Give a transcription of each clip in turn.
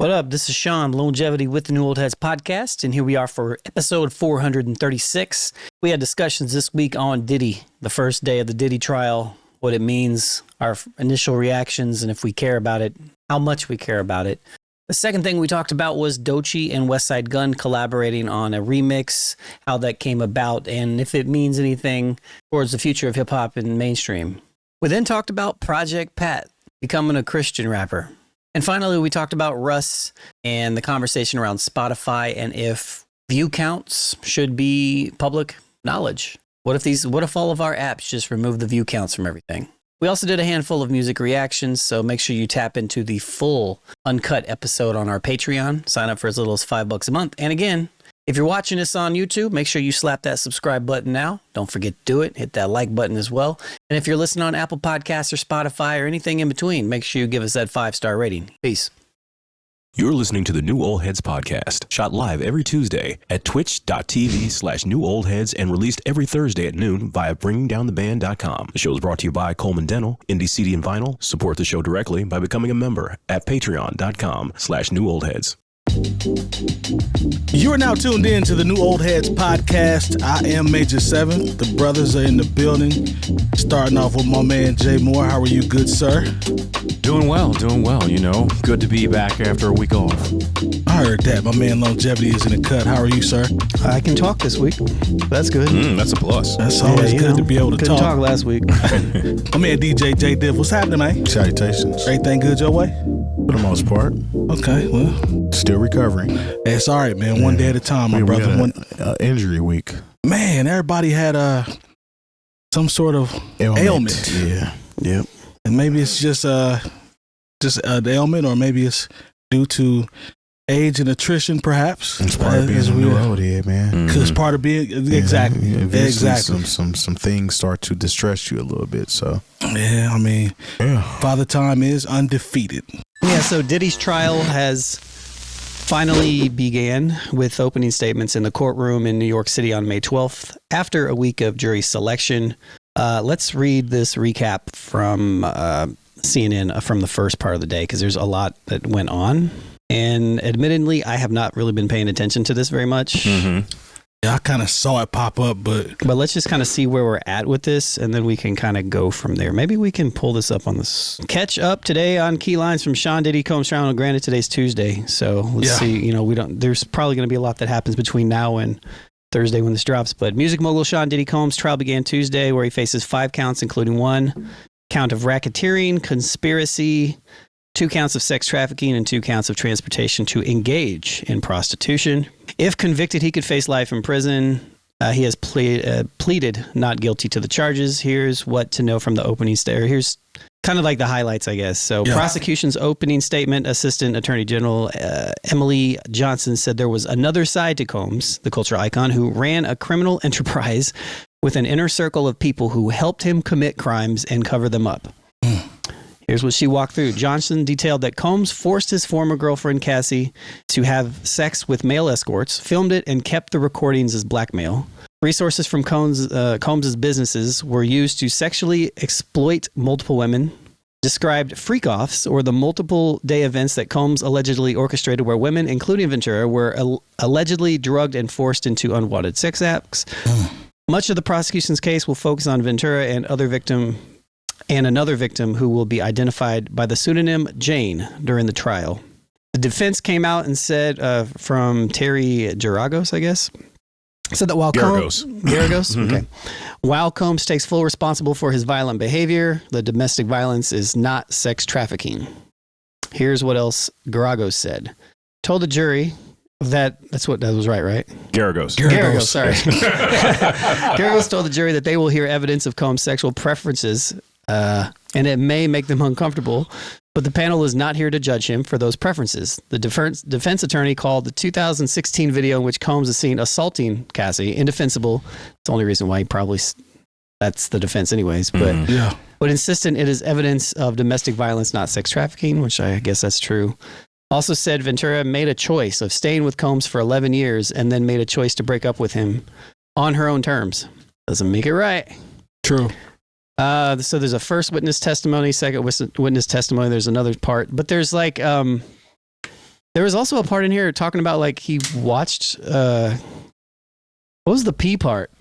What up? This is Sean, Lonegevity with the New Old Heads podcast, and here we are for episode 436. We had discussions this week on Diddy, the first day of the Diddy trial, what it means, our initial reactions, and if we care about it, how much we care about it. The second thing we talked about was Doechii and Westside Gunn collaborating on a remix, how that came about, and if it means anything towards the future of hip-hop and mainstream. We then talked about Project Pat becoming a Christian rapper. And finally, we talked about Russ and the conversation around Spotify and if view counts should be public knowledge. What if all of our apps just remove the view counts from everything? We also did a handful of music reactions, so make sure you tap into the full uncut episode on our Patreon. Sign up for as little as $5 a month. And again, if you're watching this on YouTube, make sure you slap that subscribe button now. Don't forget to do it. Hit that like button as well. And if you're listening on Apple Podcasts or Spotify or anything in between, make sure you give us that 5-star rating. Peace. You're listening to the New Old Heads podcast, shot live every Tuesday at twitch.tv/newoldheads and released every Thursday at noon via bringingdowntheband.com. The show is brought to you by Coleman Dental, Indie CD and Vinyl. Support the show directly by becoming a member at patreon.com/newoldheads. You are now tuned in to the New Old Heads podcast. I am Major 7. The brothers are in the building. Starting off with my man Jay Moore. How are you, good sir? Doing well, you know. Good to be back after a week off. I heard that. My man Lonegevity is in the cut. How are you, sir? I can talk this week. That's good. That's a plus. That's always good to be able to couldn't talk last week. My man DJ Jay Diff. What's happening, man? Salutations. Everything good your way? For the most part. Okay, well. Still recovering. It's all right, man. One day at a time, my brother. We had injury week. Man, everybody had some sort of ailment. Yeah. Yep. And maybe it's just an ailment, or maybe it's due to age and attrition, perhaps. It's part of being a new old head, man. Because part of being exactly. Some things start to distress you a little bit. So yeah, I mean, Father Time is undefeated. Yeah, so Diddy's trial has finally began with opening statements in the courtroom in New York City on May 12th. After a week of jury selection, let's read this recap from CNN from the first part of the day, because there's a lot that went on. And admittedly, I have not really been paying attention to this very much. Mm-hmm. Yeah, I kind of saw it pop up, but let's just kind of see where we're at with this, and then we can kind of go from there. Maybe we can pull this up on this. Catch up today on key lines from Sean Diddy Combs Trial. Granted, today's Tuesday, so let's see. You know, there's probably going to be a lot that happens between now and Thursday when this drops. But music mogul Sean Diddy Combs' trial began Tuesday, where he faces 5 counts, including 1 count of racketeering, conspiracy, 2 counts of sex trafficking, and 2 counts of transportation to engage in prostitution. If convicted, he could face life in prison. He has pleaded not guilty to the charges. Here's what to know from the opening statement. Here's kind of like the highlights, I guess. So prosecution's opening statement, Assistant Attorney General Emily Johnson said there was another side to Combs, the culture icon, who ran a criminal enterprise with an inner circle of people who helped him commit crimes and cover them up. Here's what she walked through. Johnson detailed that Combs forced his former girlfriend, Cassie, to have sex with male escorts, filmed it, and kept the recordings as blackmail. Resources from Combs' businesses were used to sexually exploit multiple women. Described freak-offs, or the multiple-day events that Combs allegedly orchestrated, where women, including Ventura, were allegedly drugged and forced into unwanted sex acts. Much of the prosecution's case will focus on Ventura and another victim who will be identified by the pseudonym Jane during the trial. The defense came out and said, from Terry Geragos, I guess, said that while Garagos, okay. While Combs takes full responsible for his violent behavior, the domestic violence is not sex trafficking. Here's what else Garagos said. Told the jury that was right? Garagos, sorry. Garagos told the jury that they will hear evidence of Combs' sexual preferences, and it may make them uncomfortable, but the panel is not here to judge him for those preferences. The defense attorney called the 2016 video in which Combs is seen assaulting Cassie indefensible. It's the only reason why that's the defense anyways, but insistent it is evidence of domestic violence, not sex trafficking, which I guess that's true. Also said Ventura made a choice of staying with Combs for 11 years and then made a choice to break up with him on her own terms. Doesn't make it right. True. So there's a first witness testimony, second witness testimony. There's another part, but there's like There was also a part in here talking about like he watched. What was the pee part?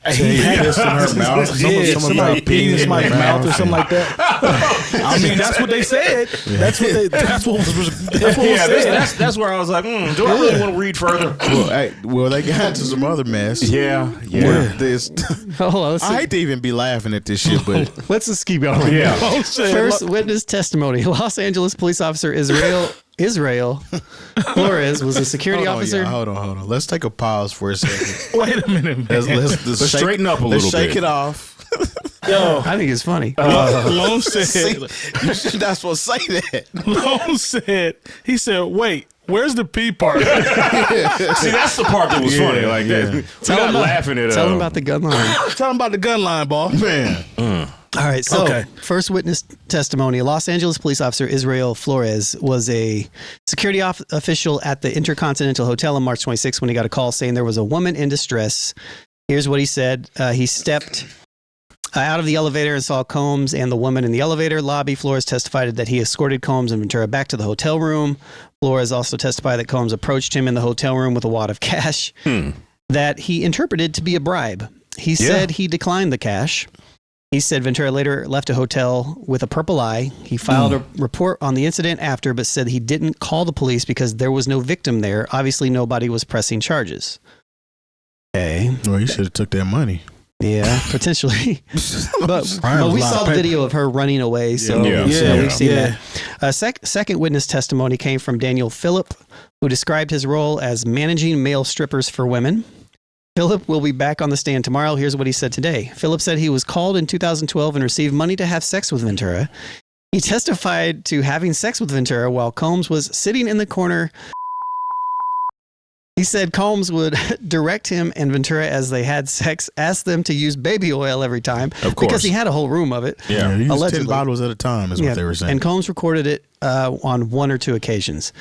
He pissed in her mouth. Somebody peed in somebody's mouth or something like that. I mean, that's what they said. That's what was That's where I was like, do I really want to read further? Well, they got into some other mess. Yeah. This, Hold on, I hate to even be laughing at this shit, but let's just keep going. Yeah. First witness testimony: Los Angeles police officer Israel Flores was a security officer. Hold on. Let's take a pause for a second. Wait a minute. Let's straighten up a little bit. Let's shake it off. Yo, I think it's funny. Lone said, See, you're not supposed to say that. Lone said, he said, wait, where's the pee part? See, that's the part that was funny. Like that. We're not laughing at Tell him about the gun line. Tell him about the gun line, ball. Man. All right, so Okay. first witness testimony. A Los Angeles police officer, Israel Flores, was a security official at the Intercontinental Hotel on March 26 when he got a call saying there was a woman in distress. Here's what he said. He stepped out of the elevator and saw Combs and the woman in the elevator lobby. Flores testified that he escorted Combs and Ventura back to the hotel room. Flores also testified that Combs approached him in the hotel room with a wad of cash that he interpreted to be a bribe. He said he declined the cash. He said Ventura later left a hotel with a purple eye. He filed a report on the incident after, but said he didn't call the police because there was no victim there. Obviously, nobody was pressing charges. Okay. Well, you should have took that money. Yeah, potentially. but we saw the video of her running away, so we've seen that. Second witness testimony came from Daniel Phillip, who described his role as managing male strippers for women. Philip will be back on the stand tomorrow. Here's what he said today. Philip said he was called in 2012 and received money to have sex with Ventura. He testified to having sex with Ventura while Combs was sitting in the corner. He said Combs would direct him and Ventura as they had sex, ask them to use baby oil every time. Of course. Because he had a whole room of it. Yeah, he used 10 allegedly. bottles at a time is what they were saying. And Combs recorded it on 1 or 2 occasions.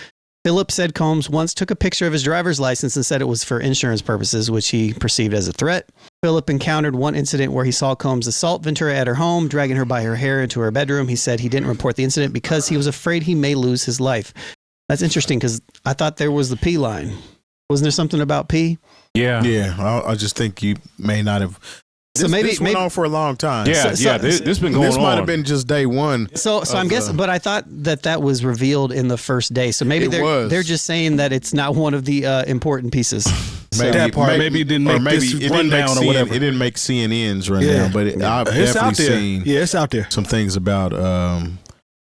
Philip said Combs once took a picture of his driver's license and said it was for insurance purposes, which he perceived as a threat. Philip encountered one incident where he saw Combs assault Ventura at her home, dragging her by her hair into her bedroom. He said he didn't report the incident because he was afraid he may lose his life. That's interesting because I thought there was the P line. Wasn't there something about P? Yeah. Yeah, I just think you may not have. So maybe this went on for a long time. Yeah, this been going on. This might have been just day one. So I'm guessing, but I thought that was revealed in the first day. So maybe they're just saying that it's not one of the important pieces. Maybe it didn't make this rundown or whatever. It didn't make CNN's rundown, but I've definitely seen it's out there. some things about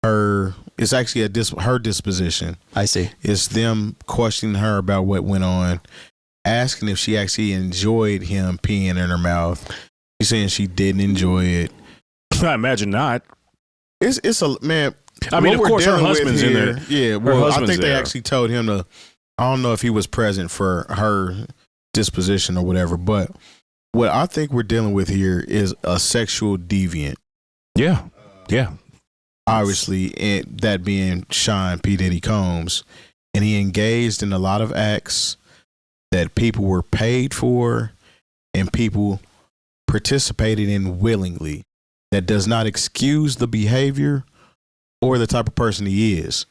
her. It's actually her disposition. I see. It's them questioning her about what went on, asking if she actually enjoyed him peeing in her mouth. She's saying she didn't enjoy it. I imagine not. It's a man. I mean, of course, her husband's in there. Yeah, well, I think they actually told him to. I don't know if he was present for her disposition or whatever, but what I think we're dealing with here is a sexual deviant. Yeah. Obviously, and that being Sean P. Diddy Combs, and he engaged in a lot of acts that people were paid for and people participated in willingly. That does not excuse the behavior or the type of person he is.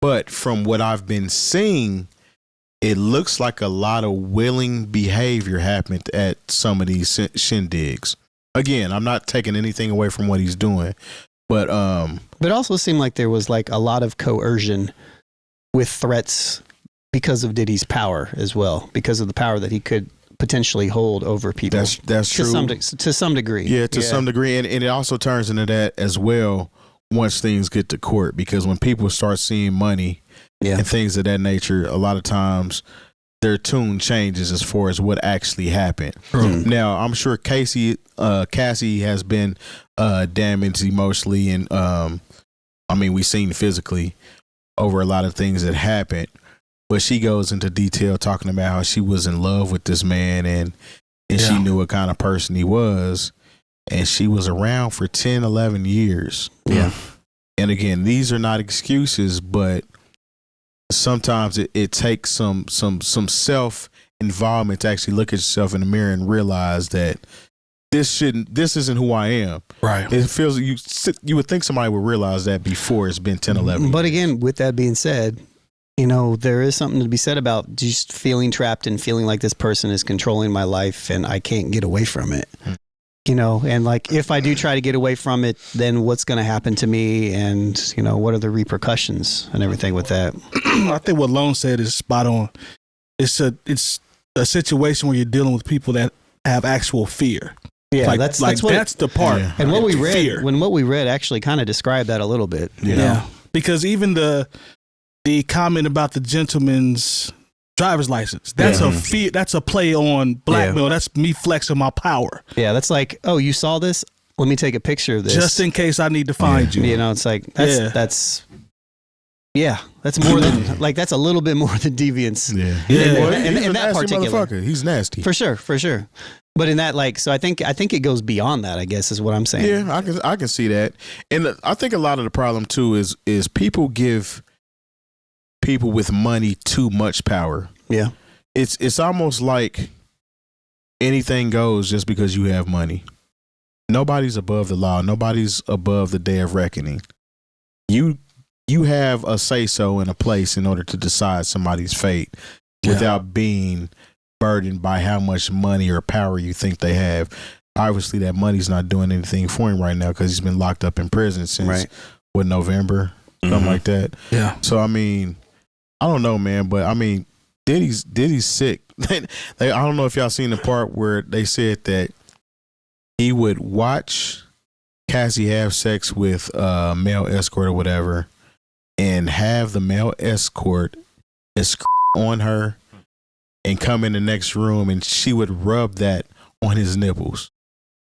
But from what I've been seeing, it looks like a lot of willing behavior happened at some of these shindigs. Again, I'm not taking anything away from what he's doing, but it also seemed like there was like a lot of coercion with threats because of Diddy's power as well, because of the power that he could potentially hold over people. That's true. To some degree. Yeah, to some degree. And it also turns into that as well once things get to court, because when people start seeing money and things of that nature, a lot of times their tune changes as far as what actually happened. Now, I'm sure Cassie has been damaged emotionally, and I mean, we've seen physically over a lot of things that happened. But she goes into detail talking about how she was in love with this man and she knew what kind of person he was. And she was around for 10, 11 years. Yeah. And again, these are not excuses, but sometimes it takes some self-involvement to actually look at yourself in the mirror and realize that this isn't who I am. Right. It feels you would think somebody would realize that before it's been 10, 11 years. But again, with that being said, you know, there is something to be said about just feeling trapped and feeling like this person is controlling my life and I can't get away from it. You know, and like if I do try to get away from it, then what's going to happen to me, and you know, what are the repercussions and everything with that? I think what Lone said is spot on. It's a situation where you're dealing with people that have actual fear. Yeah, like, that's the part. Yeah. And what we read, fear. what we read actually kind of described that a little bit. You know? Yeah, because even the comment about the gentleman's driver's license, that's a fear. That's a play on blackmail. That's me flexing my power. Yeah, that's like, oh, you saw this? Let me take a picture of this, just in case I need to find you. You know, it's like that's more than like that's a little bit more than deviance. Yeah. Yeah. And He's a that nasty particular, motherfucker. He's nasty. for sure. But in that, like, so I think it goes beyond that, I guess, is what I'm saying. Yeah, I can see that, and I think a lot of the problem too is people give people with money too much power. Yeah, it's almost like anything goes just because you have money. Nobody's above the law. Nobody's above the day of reckoning. You have a say so in a place in order to decide somebody's fate without being burdened by how much money or power you think they have. Obviously, that money's not doing anything for him right now because he's been locked up in prison since November, something like that. Yeah. So I mean, I don't know, man, but I mean, Diddy's sick. I don't know if y'all seen the part where they said that he would watch Cassie have sex with a male escort or whatever, and have the male escort on her and come in the next room, and she would rub that on his nipples.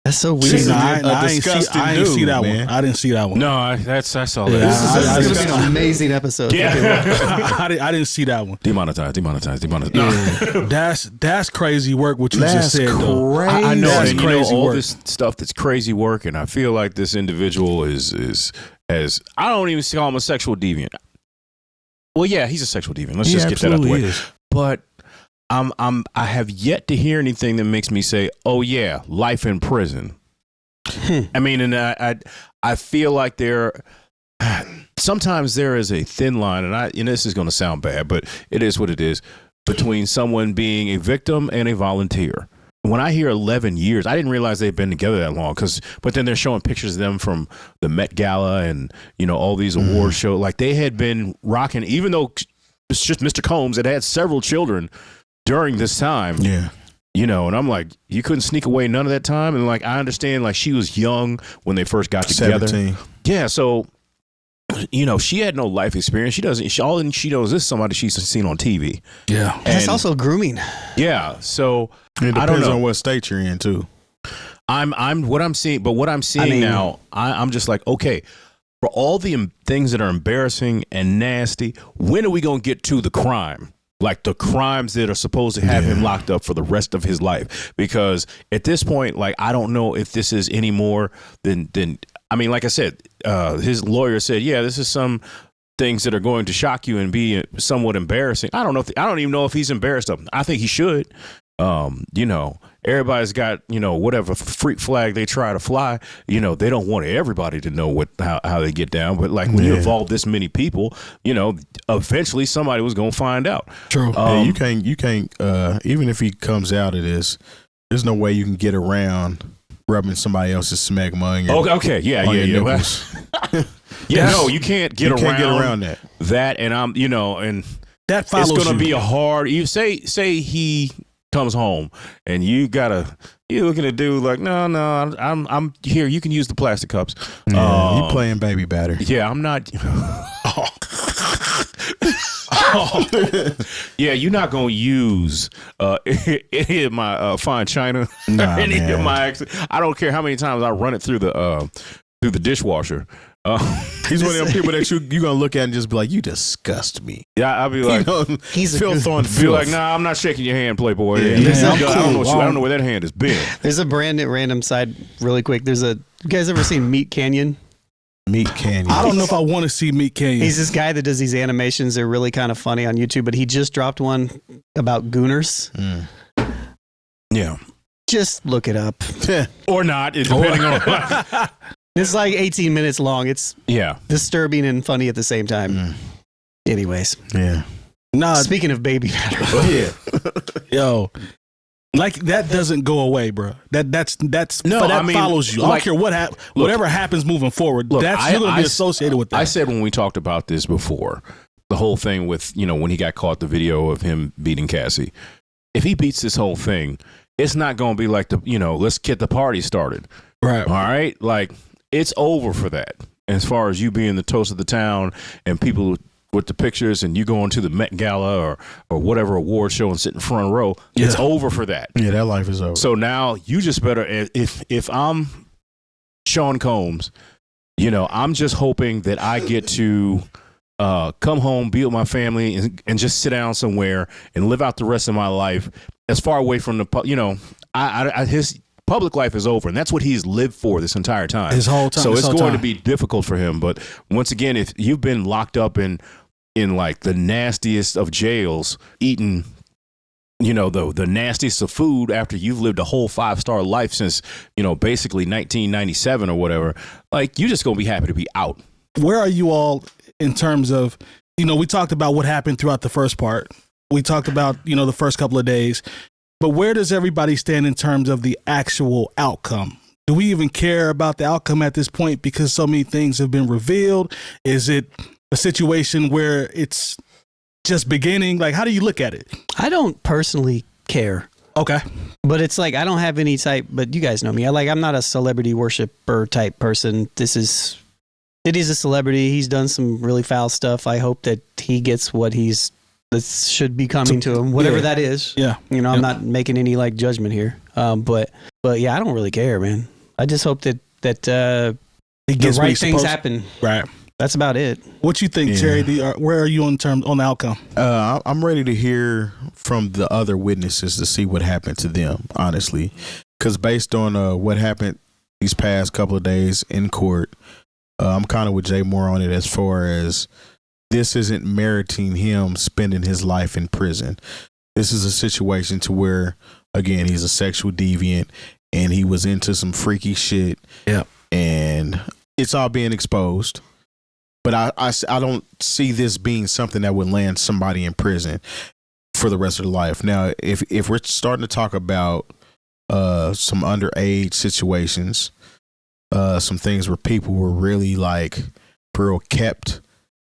that's so weird. She's I disgusting didn't see dude, that man. one. I didn't see that one. No, I saw that. This is going to be an amazing episode. Yeah. I didn't see that one. Demonetized. No. That's crazy work. What you just said, though. I know, That's and crazy you know, all work. this stuff that's crazy work, and I feel like this individual is I don't even call him a sexual deviant. Well, yeah, he's a sexual deviant. Let's just get that out the way. But I have yet to hear anything that makes me say, "Oh yeah, life in prison." I mean, and I feel like sometimes there is a thin line, and this is going to sound bad, but it is what it is, between someone being a victim and a volunteer. When I hear 11 years, I didn't realize they'd been together that long. But then they're showing pictures of them from the Met Gala and, you know, all these award shows. Like they had been rocking, even though it's just Mr. Combs that had several children during this time. Yeah. You know, and I'm like, you couldn't sneak away none of that time. And like, I understand, like she was young when they first got together. 17. Yeah. So, you know, she had no life experience. All she knows is somebody she's seen on TV. Yeah. And it's also grooming. Yeah. So It I don't depends know. on what state you're in too. What I'm seeing now, I'm just like, okay, for all the things that are embarrassing and nasty, when are we going to get to the crime? Like the crimes that are supposed to have him locked up for the rest of his life. Because at this point, like, I don't know if this is any more than I mean, like I said, his lawyer said, yeah, this is some things that are going to shock you and be somewhat embarrassing. I don't know. I don't even know if he's embarrassed of them. I think he should. You know, everybody's got, you know, whatever freak flag they try to fly, you know, they don't want everybody to know how they get down. But like when you involve this many people, you know, eventually somebody was going to find out. True. You can't, even if he comes out of this, there's no way you can get around rubbing somebody else's smegma on your Okay. Yeah. No, you can't get around that. That, and I'm, you know, and that follows it's going to you. be a hard, you say he comes home and you're looking at dude like, no, I'm here. You can use the plastic cups. you playing baby batter. Yeah, I'm not. Yeah, you're not gonna use any of my fine china, any of my accent. I don't care how many times I run it through the dishwasher. He's one of them people that you gonna look at and just be like, you disgust me. Yeah, I'll be like, He's filth on be filth. like, nah, I'm not shaking your hand, Playboy. Yeah, I don't know where that hand has been. There's a random side really quick. You guys ever seen Meat Canyon? Meat Canyon. I don't know if I want to see Meat Canyon. He's this guy that does these animations. They're really kind of funny on YouTube, but he just dropped one about gooners. Yeah. Just look it up. Or not, depending on. It's like 18 minutes long. It's Yeah. disturbing and funny at the same time. Anyways. Yeah. Nah. Speaking of baby matters. Oh, yeah. Yo. Like that doesn't go away, bro. That's no, but that I mean, follows you. I don't care whatever happens moving forward. You're gonna be associated with that. I said when we talked about this before, the whole thing with, when he got caught, the video of him beating Cassie. If he beats this whole thing, it's not gonna be like let's get the party started. Right. All right. Like it's over for that. As far as you being the toast of the town and people with the pictures and you going to the Met Gala or whatever award show and sit in front row, it's over for that. Yeah, that life is over. So now you just better, if I'm Sean Combs, I'm just hoping that I get to come home, be with my family, and just sit down somewhere and live out the rest of my life as far away from his public life is over, and that's what he's lived for this entire time. His whole time. So it's going to be difficult for him. But once again, if you've been locked up in like the nastiest of jails, eating, the nastiest of food after you've lived a whole 5-star life since, basically 1997 or whatever, like you're just going to be happy to be out. Where are you all in terms of, we talked about what happened throughout the first part. We talked about, the first couple of days. But where does everybody stand in terms of the actual outcome? Do we even care about the outcome at this point because so many things have been revealed? Is it a situation where it's just beginning? Like, how do you look at it? I don't personally care. Okay. But it's like, I don't have any type, but you guys know me. I'm not a celebrity worshiper type person. Diddy's a celebrity. He's done some really foul stuff. I hope that he gets what that should be coming to him, whatever that is. Yeah. I'm not making any judgment here. But yeah, I don't really care, man. I just hope that the right things happen. Right. That's about it. What you think, Jerry? Where are you on the outcome? I'm ready to hear from the other witnesses to see what happened to them, honestly. Because based on what happened these past couple of days in court, I'm kind of with Jay Moore on it as far as this isn't meriting him spending his life in prison. This is a situation to where, again, he's a sexual deviant and he was into some freaky shit. Yeah. And it's all being exposed. But I don't see this being something that would land somebody in prison for the rest of their life. Now, if we're starting to talk about some underage situations, some things where people were really kept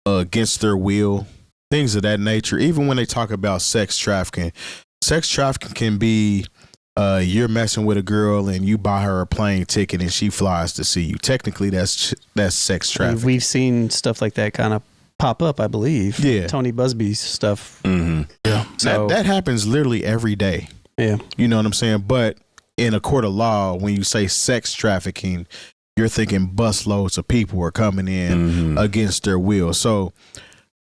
against their will, things of that nature. Even when they talk about sex trafficking can be you're messing with a girl and you buy her a plane ticket and she flies to see you. Technically, that's sex trafficking. We've seen stuff like that kind of pop up, I believe. Yeah, Tony Busby's stuff. Mm-hmm. Yeah, so that happens literally every day. Yeah, you know what I'm saying. But in a court of law, when you say sex trafficking, you're thinking busloads of people are coming in against their will. So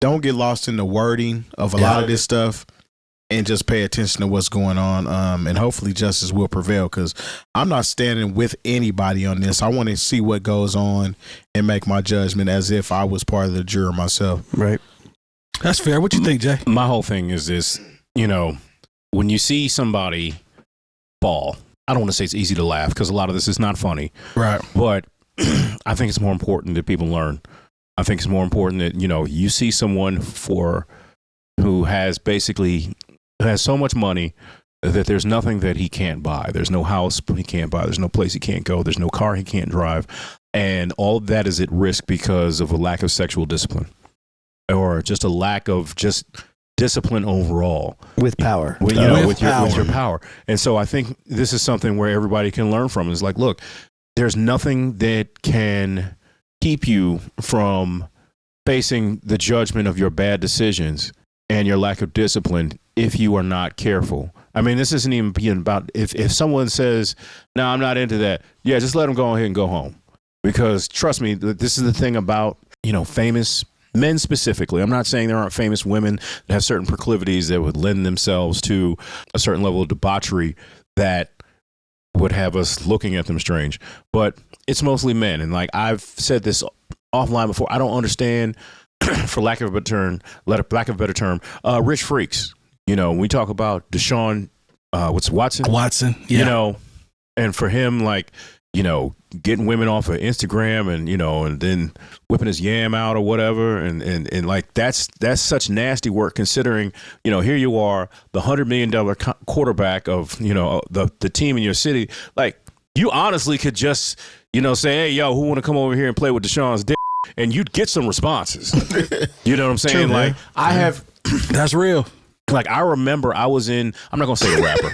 don't get lost in the wording of a lot of this stuff and just pay attention to what's going on. And hopefully justice will prevail, because I'm not standing with anybody on this. I want to see what goes on and make my judgment as if I was part of the juror myself. Right. That's fair. What you think, Jay? My whole thing is this, when you see somebody fall, I don't want to say it's easy to laugh because a lot of this is not funny. Right. But I think it's more important that people learn. I think it's more important that, you see someone who has so much money that there's nothing that he can't buy. There's no house he can't buy. There's no place he can't go. There's no car he can't drive. And all of that is at risk because of a lack of sexual discipline or just a lack of just discipline overall with power, with your power. And so I think this is something where everybody can learn from. Is like, look, there's nothing that can keep you from facing the judgment of your bad decisions and your lack of discipline if you are not careful. I mean, this isn't even being about if someone says, no, I'm not into that. Yeah, just let them go ahead and go home. Because trust me, this is the thing about, famous men specifically. I'm not saying there aren't famous women that have certain proclivities that would lend themselves to a certain level of debauchery that would have us looking at them strange. But it's mostly men. And I've said this offline before, I don't understand, for lack of a better term, rich freaks. We talk about Deshaun, Watson? Watson, yeah. And for him, you know, getting women off of Instagram and, you know, and then whipping his yam out or whatever. And like, that's such nasty work considering, you know, here you are, the $100 million quarterback of, you know, the team in your city. Like, you honestly could just, you know, say, hey, yo, who want to come over here and play with Deshaun's dick? And you'd get some responses. You know what I'm saying? True, like, I have. That's real. Like, I remember I was in, I'm not gonna say a rapper.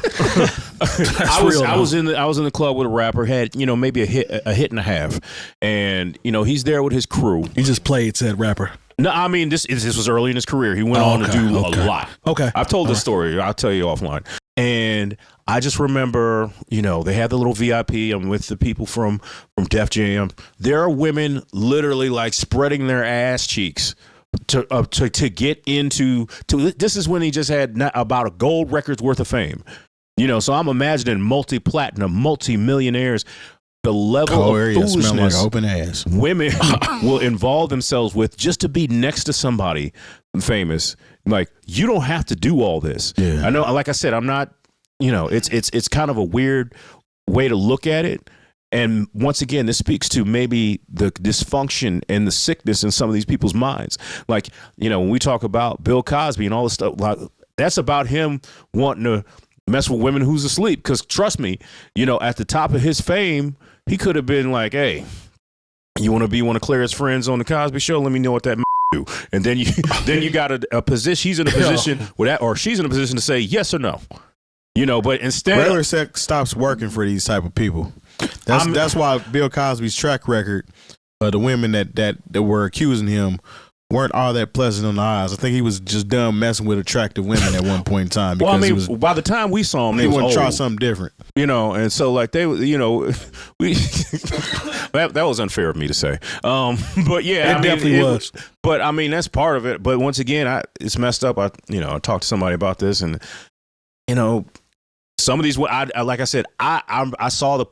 I was in the club with a rapper, had, you know, maybe a hit and a half, and, you know, he's there with his crew. You just played said rapper. No, I mean, this was early in his career. He went on to do a lot. Okay. I've told this story. I'll tell you offline. And I just remember, you know, they had the little VIP. I'm with the people from Def Jam. There are women literally like spreading their ass cheeks to get into this is when he just had about a gold record's worth of fame, you know. So I'm imagining multi-platinum, multi-millionaires, the level of foolishness like open ass women will involve themselves with just to be next to somebody famous. Like, you don't have to do all this. I know, like I said, I'm not, you know, it's kind of a weird way to look at it. And once again, this speaks to maybe the dysfunction and the sickness in some of these people's minds. Like, you know, when we talk about Bill Cosby and all this stuff, like, that's about him wanting to mess with women who's asleep. Because trust me, you know, at the top of his fame, he could have been like, hey, you want to be one of Claire's friends on the Cosby Show? Let me know what that do. And then you got a position. He's in a position with that, or she's in a position to say yes or no. You know, but instead, regular sex stops working for these type of people. That's why Bill Cosby's track record, the women that were accusing him weren't all that pleasant on the eyes. I think he was just done messing with attractive women at one point in time. Well, I mean, by the time we saw him, he wanted to try something different, you know. And so, like, they, you know, we that was unfair of me to say. But yeah, it definitely was. But I mean, that's part of it. But once again, it's messed up. I talked to somebody about this, and you know, some of these, like I said, I saw the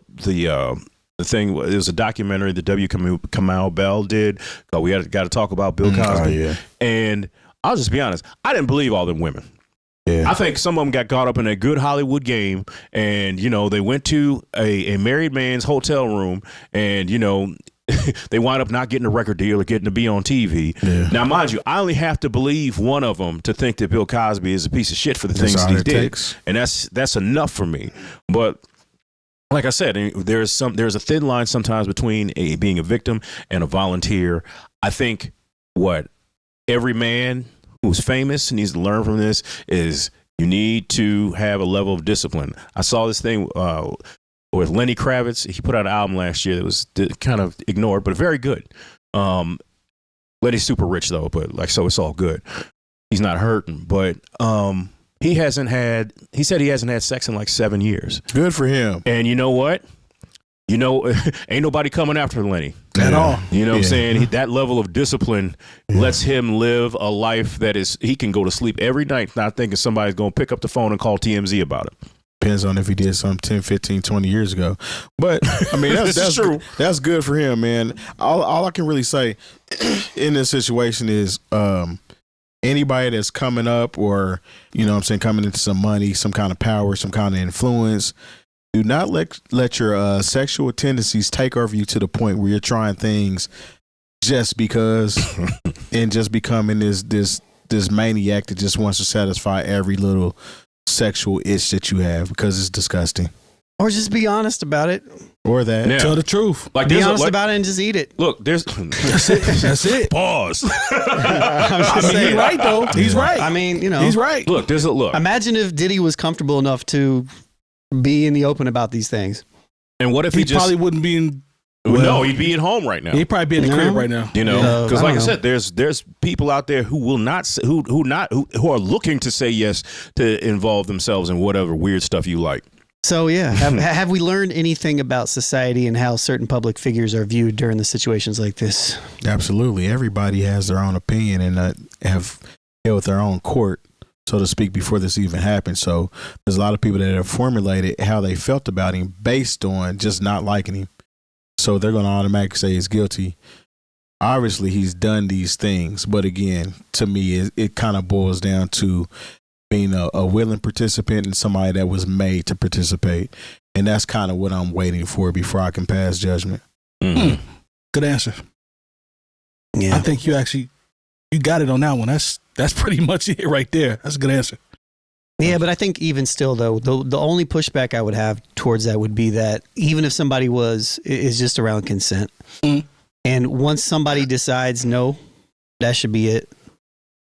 thing. It was a documentary that W. Kamau Bell did. We got to talk about Bill Cosby. And I'll just be honest, I didn't believe all them women. I think some of them got caught up in a good Hollywood game, and, you know, they went to a married man's hotel room, and, you know, they wind up not getting a record deal or getting to be on TV. Now, mind you, I only have to believe one of them to think that Bill Cosby is a piece of shit for the things that he did, and that's enough for me. But like I said, there's a thin line sometimes between being a victim and a volunteer. I think every man who's famous needs to learn from this is you need to have a level of discipline. I saw this thing with Lenny Kravitz. He put out an album last year that was kind of ignored, but very good. Lenny's super rich though, but like, so it's all good. He's not hurting, but he said he hasn't had sex in like 7 years. Good for him. And you know what? You know, ain't nobody coming after Lenny at all. You know what I'm saying? That level of discipline lets him live a life that he can go to sleep every night not thinking somebody's going to pick up the phone and call TMZ about it. Depends on if he did something 10, 15, 20 years ago. But, I mean, that's true. That's good for him, man. All I can really say in this situation is anybody that's coming up or, you know what I'm saying, coming into some money, some kind of power, some kind of influence, do not let your sexual tendencies take over you to the point where you're trying things just because and just becoming this maniac that just wants to satisfy every little sexual itch that you have, because it's disgusting. Or just be honest about it. Or that. Yeah. Tell the truth. Like, be honest about it and just eat it. Look, that's it. That's it. Pause. I mean, he's right though. He's right. I mean, you know, he's right. Look, look. Imagine if Diddy was comfortable enough to be in the open about these things. And what if he probably wouldn't be in? No, he'd be at home right now. He'd probably be in the crib right now. You know, because like I said, there's people out there who will not, who are looking to say yes to involve themselves in whatever weird stuff you like. So yeah, have we learned anything about society and how certain public figures are viewed during the situations like this? Absolutely, everybody has their own opinion and have held their own court, so to speak, before this even happened. So there's a lot of people that have formulated how they felt about him based on just not liking him. So they're going to automatically say he's guilty. Obviously, he's done these things. But again, to me, it kind of boils down to being a willing participant and somebody that was made to participate. And that's kind of what I'm waiting for before I can pass judgment. Mm-hmm. Good answer. Yeah. I think you got it on that one. That's pretty much it right there. That's a good answer. Yeah, but I think even still, though, the only pushback I would have towards that would be that even if somebody is just around consent, and once somebody decides no, that should be it,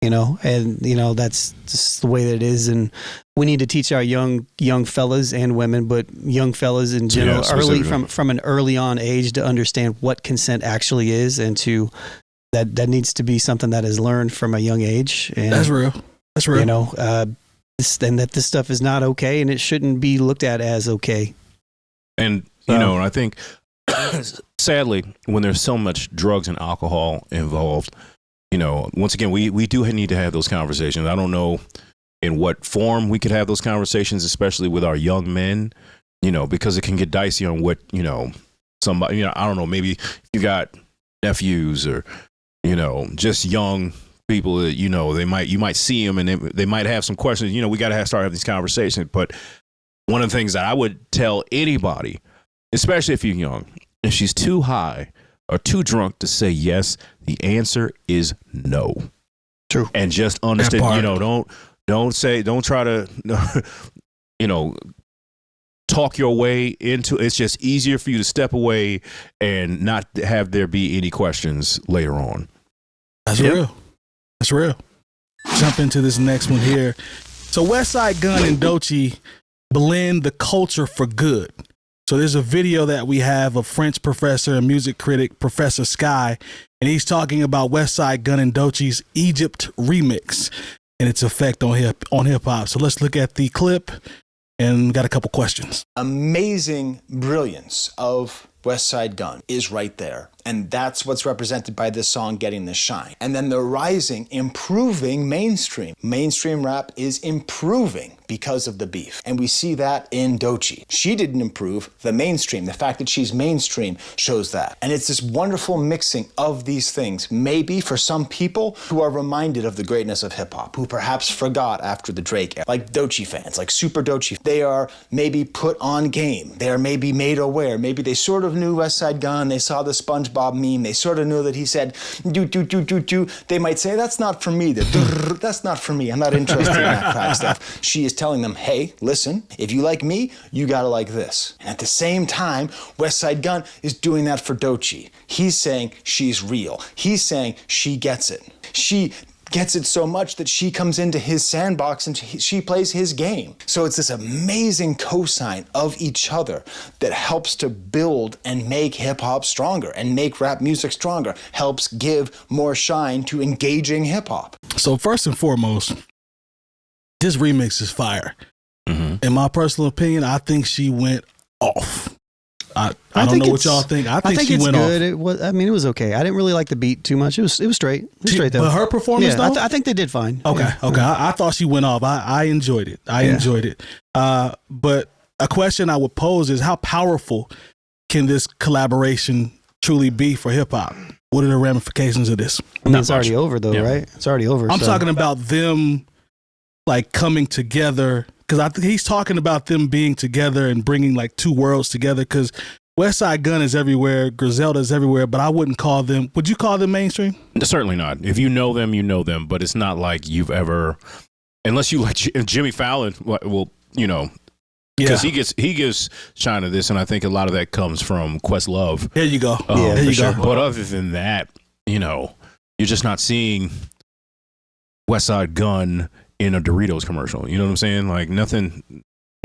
and that's just the way that it is, and we need to teach our young fellas and women, but young fellas in general, early from an early on age to understand what consent actually is, and to that needs to be something that is learned from a young age. And, that's real. That's real. And that this stuff is not okay, and it shouldn't be looked at as okay. And and I think sadly, when there's so much drugs and alcohol involved, once again, we do need to have those conversations. I don't know in what form we could have those conversations, especially with our young men, because it can get dicey on what, somebody, I don't know, maybe you got nephews or, just young people that, you might see them and they might have some questions. We got to start having these conversations. But one of the things that I would tell anybody, especially if you're young, if she's too high or too drunk to say yes, the answer is no. True. And just understand, don't try to, talk your way into it's just easier for you to step away and not have there be any questions later on. That's real. That's real. Jump into this next one here. So Westside Gunn and Doechii blend the culture for good. So there's a video that we have of French professor and music critic Professor Sky, and he's talking about Westside Gunn and Doechii's Egypt remix and its effect on hip hop. So let's look at the clip and got a couple questions. Amazing brilliance of Westside Gunn is right there. And that's what's represented by this song getting the shine. And then the rising, improving mainstream. Mainstream rap is improving because of the beef. And we see that in Doechii. She didn't improve the mainstream. The fact that she's mainstream shows that. And it's this wonderful mixing of these things. Maybe for some people who are reminded of the greatness of hip hop, who perhaps forgot after the Drake era, like Doechii fans, like super Doechii. They are maybe put on game. They are maybe made aware. Maybe they sort of knew Westside Gunn. They saw the SpongeBob meme. They sort of knew that he said, do. They might say, that's not for me. That's not for me. I'm not interested in that crack stuff. She is telling them, hey, listen, if you like me, you gotta like this. And at the same time, Westside Gunn is doing that for Doechii. He's saying she's real. He's saying she gets it. She gets it so much that she comes into his sandbox and she plays his game. So it's this amazing cosign of each other that helps to build and make hip-hop stronger and make rap music stronger, helps give more shine to engaging hip-hop. So first and foremost, this remix is fire. Mm-hmm. In my personal opinion, I think she went off. I don't know what y'all think. I think she went good. off. It was okay. I didn't really like the beat too much. It was straight. It was straight though. But her performance, though? I think they did fine. Okay, yeah. okay. I thought she went off. I enjoyed it. I enjoyed it. But a question I would pose is, how powerful can this collaboration truly be for hip hop? What are the ramifications of this? I mean, it's already over though, right? It's already over. I'm talking about them like coming together. Because I think he's talking about them being together and bringing like two worlds together. Because Westside Gunn is everywhere, Griselda's everywhere, but I wouldn't call them. Would you call them mainstream? Certainly not. If you know them, you know them. But it's not like you've ever, unless you like Jimmy Fallon. Well, because he gives shine to this, and I think a lot of that comes from Questlove. There you go. There you go. But other than that, you're just not seeing Westside Gunn in a Doritos commercial. You know what I'm saying? Like nothing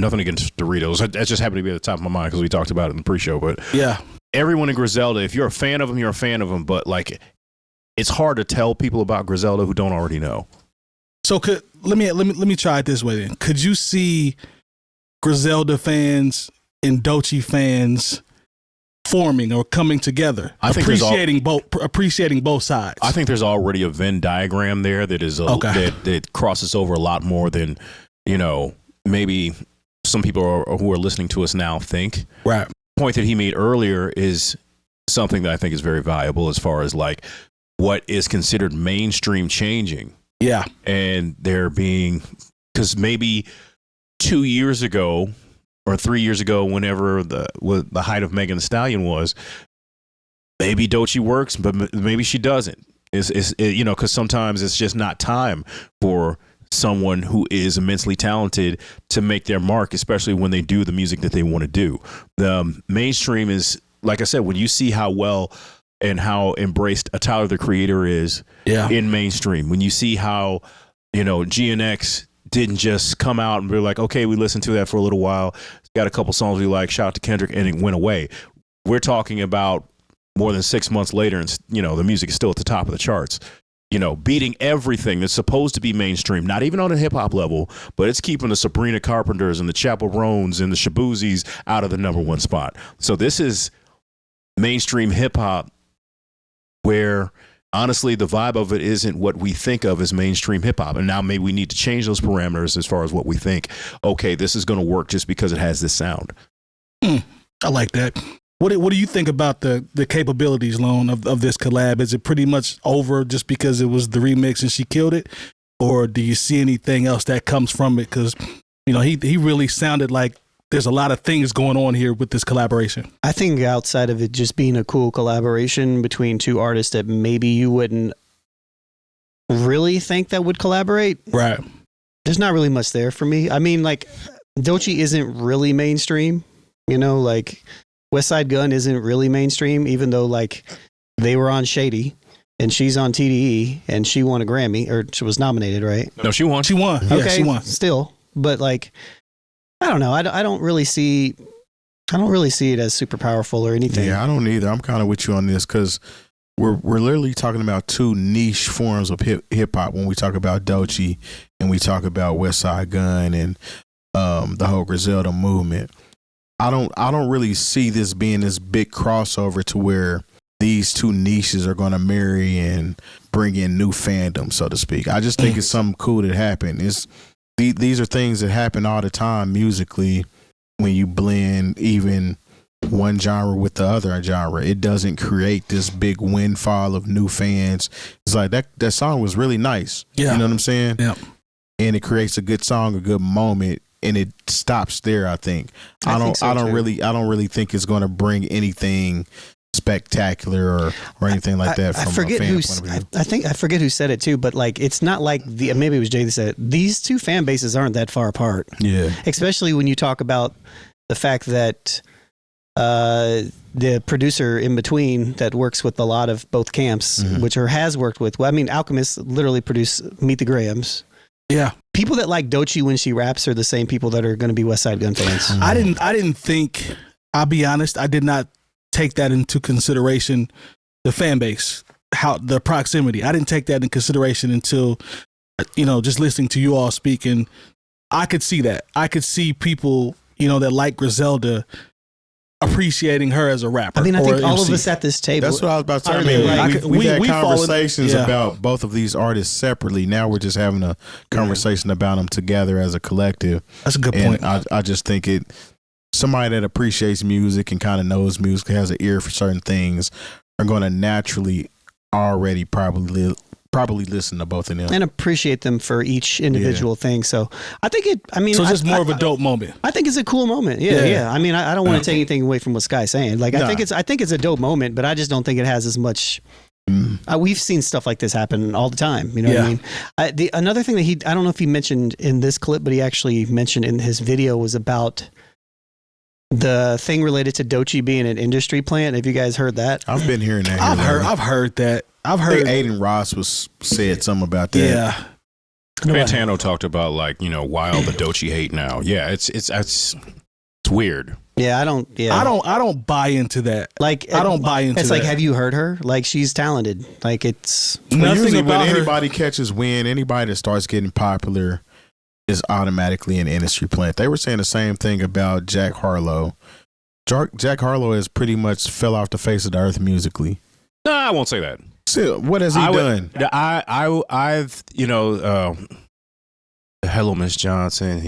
against Doritos. That just happened to be at the top of my mind because we talked about it in the pre-show. But yeah, everyone in Griselda, if you're a fan of them, you're a fan of them. But like, it's hard to tell people about Griselda who don't already know. So let me try it this way then. Could you see Griselda fans and Doechii fans forming or coming together, appreciating both sides? I think there's already a Venn diagram there that is that crosses over a lot more than maybe some people who are listening to us now think. Right. The point that he made earlier is something that I think is very valuable as far as like what is considered mainstream changing. Yeah. And there being, because maybe 2 years ago or 3 years ago, whenever the height of Megan Thee Stallion was, maybe Doechii works, but maybe she doesn't. You know, because sometimes it's just not time for someone who is immensely talented to make their mark, especially when they do the music that they want to do. The mainstream is, like I said, when you see how well and how embraced a Tyler the Creator is in mainstream, when you see how, you know, GNX didn't just come out and be like, okay, we listened to that for a little while, got a couple songs we like, shout out to Kendrick, and it went away. We're talking about more than 6 months later, and, you know, the music is still at the top of the charts, you know, beating everything that's supposed to be mainstream, not even on a hip hop level, but it's keeping the Sabrina Carpenters and the Chaperones and the Shabuzis out of the #1 spot. So this is mainstream hip hop where, honestly, the vibe of it isn't what we think of as mainstream hip hop. And now maybe we need to change those parameters as far as what we think. Okay, this is going to work just because it has this sound. I like that. What do you think about the capabilities, Lone, of this collab? Is it pretty much over just because it was the remix and she killed it? Or do you see anything else that comes from it? Because, you know, he really sounded like there's a lot of things going on here with this collaboration. I think outside of it just being a cool collaboration between two artists that maybe you wouldn't really think that would collaborate. Right. There's not really much there for me. I mean, like, Doechii isn't really mainstream, you know, like Westside Gunn isn't really mainstream, even though like they were on Shady and she's on TDE and she won a Grammy, or she was nominated, right? No, she won. She won. Okay, Yeah, she won. Still, but like, I don't know. I don't really see it as super powerful or anything. Yeah, I don't either. I'm kind of with you on this because we're literally talking about two niche forms of hip hop when we talk about Doechii and we talk about Westside Gunn and the whole Griselda movement. I don't really see this being this big crossover to where these two niches are going to marry and bring in new fandom, so to speak. I just think it's something cool that happened. These are things that happen all the time musically when you blend even one genre with the other genre. It doesn't create this big windfall of new fans. It's like that song was really nice. Yeah. You know what I'm saying? Yeah. And it creates a good song, a good moment, and it stops there, I think. I don't really think it's going to bring anything spectacular or anything like that from a fan point of view. I forget who said it too, but like it's not like maybe it was Jay that said it. These two fan bases aren't that far apart. Yeah. Especially when you talk about the fact that the producer in between that works with a lot of both camps, which has worked with. Well, I mean, Alchemist literally produced Meet the Grahams. Yeah. People that like Doechii when she raps are the same people that are going to be Westside Gunn fans. I didn't think, I'll be honest, I did not take that into consideration, the fan base, how the proximity. I didn't take that into consideration until, you know, just listening to you all speaking. I could see that. I could see people, you know, that like Griselda appreciating her as a rapper. I mean, I think all MC. of us at this table. That's what I was about to say. I mean, we've had we conversations followed, about both of these artists separately. Now we're just having a conversation about them together as a collective. That's a good And point. I just think somebody that appreciates music and kind of knows music, has an ear for certain things, are going to naturally already probably listen to both of them and appreciate them for each individual thing. So I think so it's just more of a dope moment. I think it's a cool moment. Yeah. I mean, I don't want to take anything away from what Sky's saying. Like, I think it's a dope moment, but I just don't think it has as much. We've seen stuff like this happen all the time. You know what I mean? Another thing that I don't know if he mentioned in this clip, but he actually mentioned in his video was about the thing related to Doechii being an industry plant. Have you guys heard that? I've been hearing that. I've heard that. I think Aiden Ross said something about that. Yeah. Fantano talked about, like, you know, wild the Doechii hate now. Yeah, it's weird. Yeah, I don't buy into that. Like, I don't buy into it's that. like, have you heard her? Like, she's talented. Like, it's nothing about when her. anybody catches wind, anybody that starts getting popular is automatically an industry plant. They were saying the same thing about Jack Harlow. Jack Harlow has pretty much fell off the face of the earth musically. No, I won't say that. So, what has he done? I've you know, Hello Miss Johnson.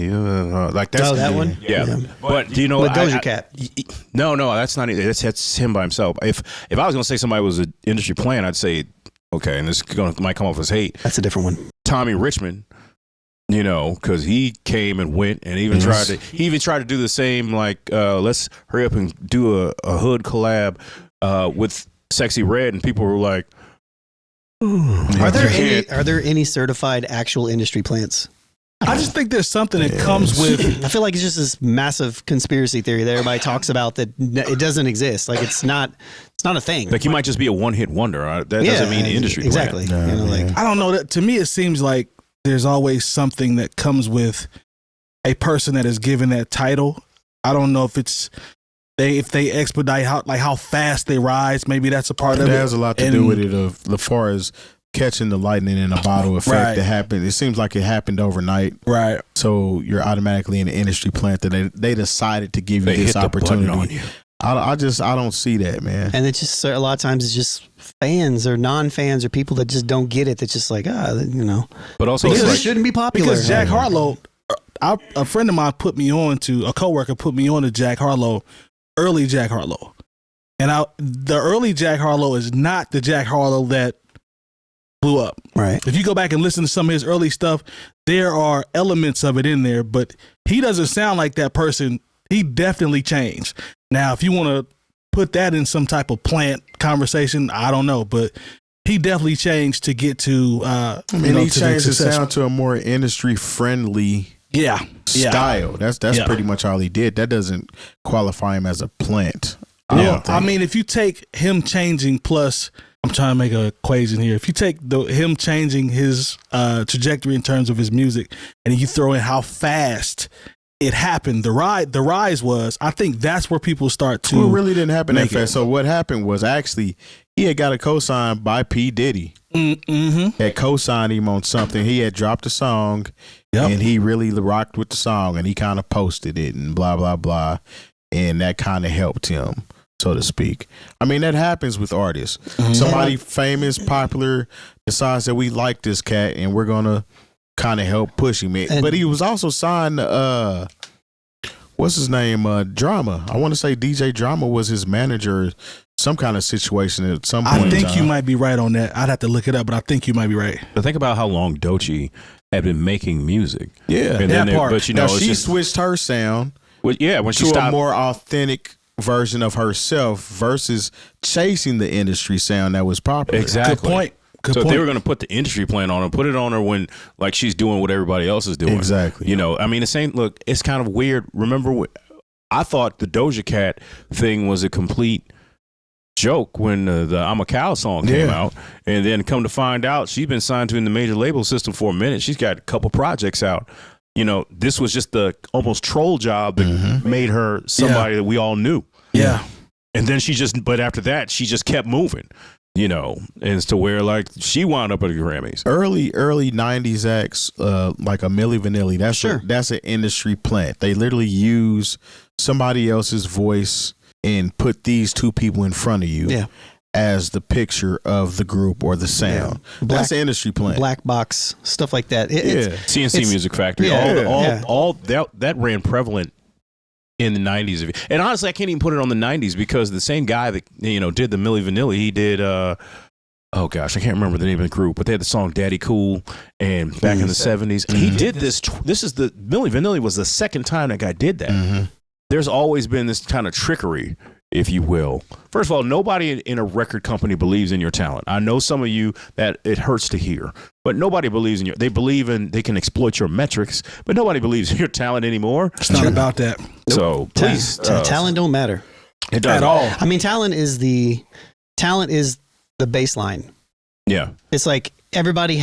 Like that's that one. Yeah. But do you know with Doja Cat? No, that's not. That's him by himself. If I was gonna say somebody was an industry plant, I'd say okay, and this might come off as hate. That's a different one. Tommy Richmond. You know, because he came and went, and even tried to do the same. Like, let's hurry up and do a hood collab with Sexy Red, and people were like, Are there any certified actual industry plants? I just think there's something that comes with. I feel like it's just this massive conspiracy theory that everybody talks about that it doesn't exist. Like it's not a thing. Like you might just be a one-hit wonder. That doesn't mean industry exactly. plant. You know, like I don't know. To me, it seems like there's always something that comes with a person that is given that title. I don't know if it's if they expedite how fast they rise. Maybe that's a part of it. That has a lot to do with it. As far as catching the lightning in a bottle effect that happened. It seems like it happened overnight. Right. So you're automatically in the industry plant that they decided to give you this opportunity. I don't see that, man. And it's just a lot of times it's just fans or non-fans or people that just don't get it. That's just like, you know. But also because it shouldn't be popular. Because Jack Harlow, a friend of mine put me on to, a coworker put me on to Jack Harlow, early Jack Harlow. And the early Jack Harlow is not the Jack Harlow that blew up. Right. If you go back and listen to some of his early stuff, there are elements of it in there, but he doesn't sound like that person. He definitely changed. Now, if you want to put that in some type of plant conversation, I don't know, but he definitely changed to get to, and he changed his sound to a more industry friendly style. That's pretty much all he did. That doesn't qualify him as a plant. I mean, if you take him changing plus, I'm trying to make an equation here. If you take him changing his trajectory in terms of his music, and you throw in how fast it happened, the rise was, I think that's where people start to. Well, it really didn't happen that fast. So what happened was actually he had got a cosign by P. Diddy. Mm-hmm. Had co-signed him on something. He had dropped a song, and he really rocked with the song, and he kind of posted it and blah blah blah, and that kind of helped him, so to speak. I mean, that happens with artists. Mm-hmm. Somebody famous, popular, decides that we like this cat and we're going to kind of help push him. But he was also signed to, what's his name? Drama. I want to say DJ Drama was his manager, some kind of situation at some point. I think you might be right on that. I'd have to look it up, but I think you might be right. But think about how long Doechii had been making music. Yeah. And that part. But, you know, now, she switched her sound when she to stopped, a more authentic version of herself versus chasing the industry sound that was popular. Exactly. Good point. If they were going to put the industry plan on her, put it on her when like she's doing what everybody else is doing. Exactly. You know, I mean, it's kind of weird. Remember, I thought the Doja Cat thing was a complete joke when the I'm a Cow song came out, and then come to find out she's been signed to in the major label system for a minute. She's got a couple projects out. You know, this was just the almost troll job that made her somebody that we all knew. Yeah. And then but after that, she just kept moving, you know, and it's to where like she wound up at the Grammys. Early 90s acts, like a Milli Vanilli, that's an industry plant. They literally use somebody else's voice and put these two people in front of you as the picture of the group or the sound. That's an industry plant. Black box, stuff like that. TNC Music Factory. All that ran prevalent in the 90s. And honestly, I can't even put it on the 90s because the same guy that, you know, did the Milli Vanilli, he did, oh gosh, I can't remember the name of the group, but they had the song Daddy Cool and back in the 70s. And he did this. This is the Milli Vanilli was the second time that guy did that. Mm-hmm. There's always been this kind of trickery, if you will. First of all, nobody in a record company believes in your talent. I know some of you that it hurts to hear, but nobody believes in they believe in, they can exploit your metrics, but nobody believes in your talent anymore. It's not about that. So please. Talent don't matter. It doesn't. At all. I mean, talent is the baseline. Yeah. It's like everybody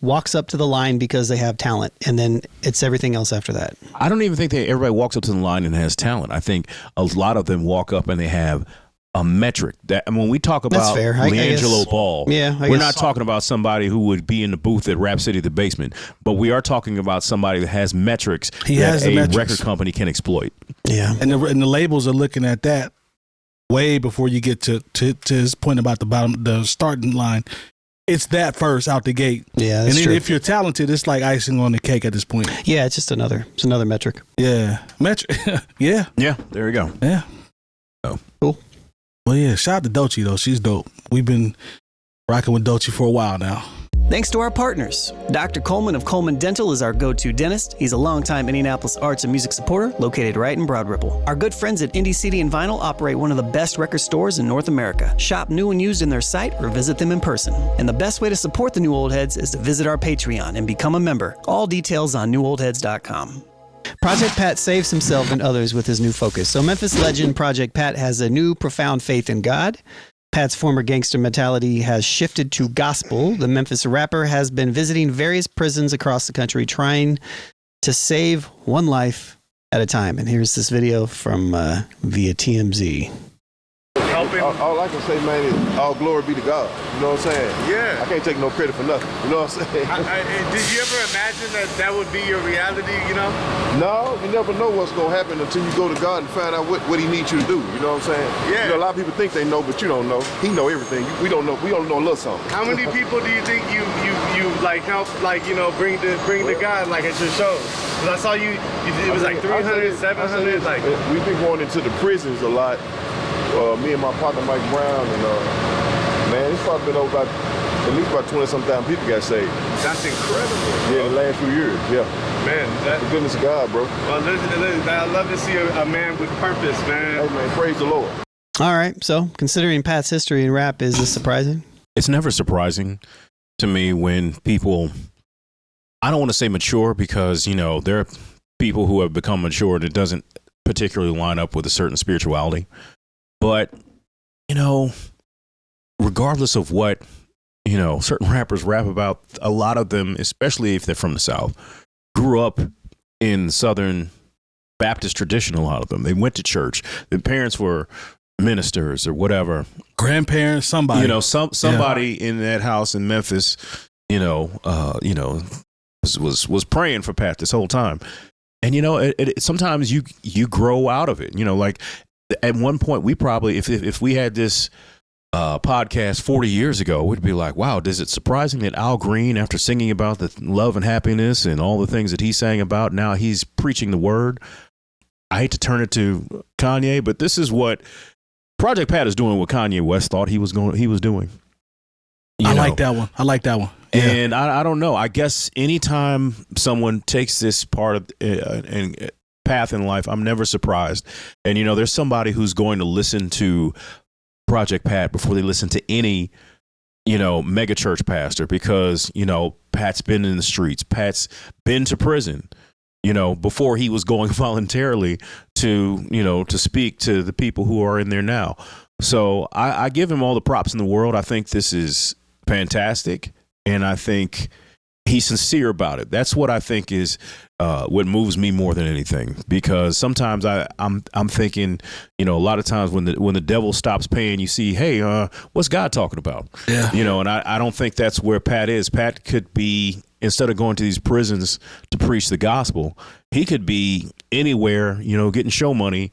walks up to the line because they have talent, and then it's everything else after that. I don't even think everybody walks up to the line and has talent. I think a lot of them walk up and they have a metric. That, and when we talk about LeAngelo Ball, we're not talking about somebody who would be in the booth at Rap City the Basement, but we are talking about somebody that has metrics record company can exploit. Yeah, and the labels are looking at that way before you get to his point about the starting line. It's that first out the gate. Yeah, that's true. If you're talented, it's like icing on the cake at this point. Yeah, it's just another metric. Yeah, metric. Yeah, there we go. Yeah. Oh, cool. Well, yeah. Shout out to Doechii though. She's dope. We've been rocking with Doechii for a while now. Thanks to our partners. Dr. Coleman of Coleman Dental is our go-to dentist. He's a longtime Indianapolis arts and music supporter located right in Broad Ripple. Our good friends at Indie CD and Vinyl operate one of the best record stores in North America. Shop new and used in their site or visit them in person. And the best way to support the New Old Heads is to visit our Patreon and become a member. All details on newoldheads.com. Project Pat saves himself and others with his new focus. So Memphis legend Project Pat has a new profound faith in God. Pat's former gangster mentality has shifted to gospel. The Memphis rapper has been visiting various prisons across the country trying to save one life at a time. And here's this video from via TMZ. All I can say, man, is all glory be to God. You know what I'm saying? Yeah. I can't take no credit for nothing. You know what I'm saying? Did you ever imagine that would be your reality, you know? No, you never know what's going to happen until you go to God and find out what he needs you to do. You know what I'm saying? Yeah. You know, a lot of people think they know, but you don't know. He know everything. We don't know. We only know a little something. How many people do you think you like helped, like, you know, bring to God, like, at your shows? Because I saw you it was like 300, 700, like. We've been going into the prisons a lot. Me and my partner Mike Brown, and man, it's probably been over at least about 20-some people got saved. That's incredible. Yeah, in the last few years. Yeah. Man, that's the goodness of God, bro. Well, listen, I love to see a man with purpose, man. Hey, man, praise the Lord. All right. So, considering Pat's history in rap, is this surprising? It's never surprising to me when people, I don't want to say mature because, you know, there are people who have become mature and it doesn't particularly line up with a certain spirituality. But, you know, regardless of what, you know, certain rappers rap about, a lot of them, especially if they're from the South, grew up in Southern Baptist tradition, a lot of them. They went to church. Their parents were ministers or whatever. Grandparents, somebody. You know, somebody in that house in Memphis, was praying for Pat this whole time. And, you know, sometimes you grow out of it, you know, like, at one point, we probably, if we had this podcast 40 years ago, we'd be like, wow, is it surprising that Al Green, after singing about the love and happiness and all the things that he sang about, now he's preaching the word? I hate to turn it to Kanye, but this is what Project Pat is doing what Kanye West thought he was doing. I like that one. Yeah. And I don't know. I guess anytime someone takes this part of and path in life, I'm never surprised. And, you know, there's somebody who's going to listen to Project Pat before they listen to any, you know, mega church pastor because, you know, Pat's been in the streets. Pat's been to prison, you know, before he was going voluntarily to, you know, to speak to the people who are in there now. So I give him all the props in the world. I think this is fantastic. And I think he's sincere about it. That's what I think is what moves me more than anything, because sometimes I'm thinking, you know, a lot of times when the devil stops paying, you see, hey, what's God talking about? Yeah. You know, and I don't think that's where Pat is. Pat could be, instead of going to these prisons to preach the gospel, he could be anywhere, you know, getting show money,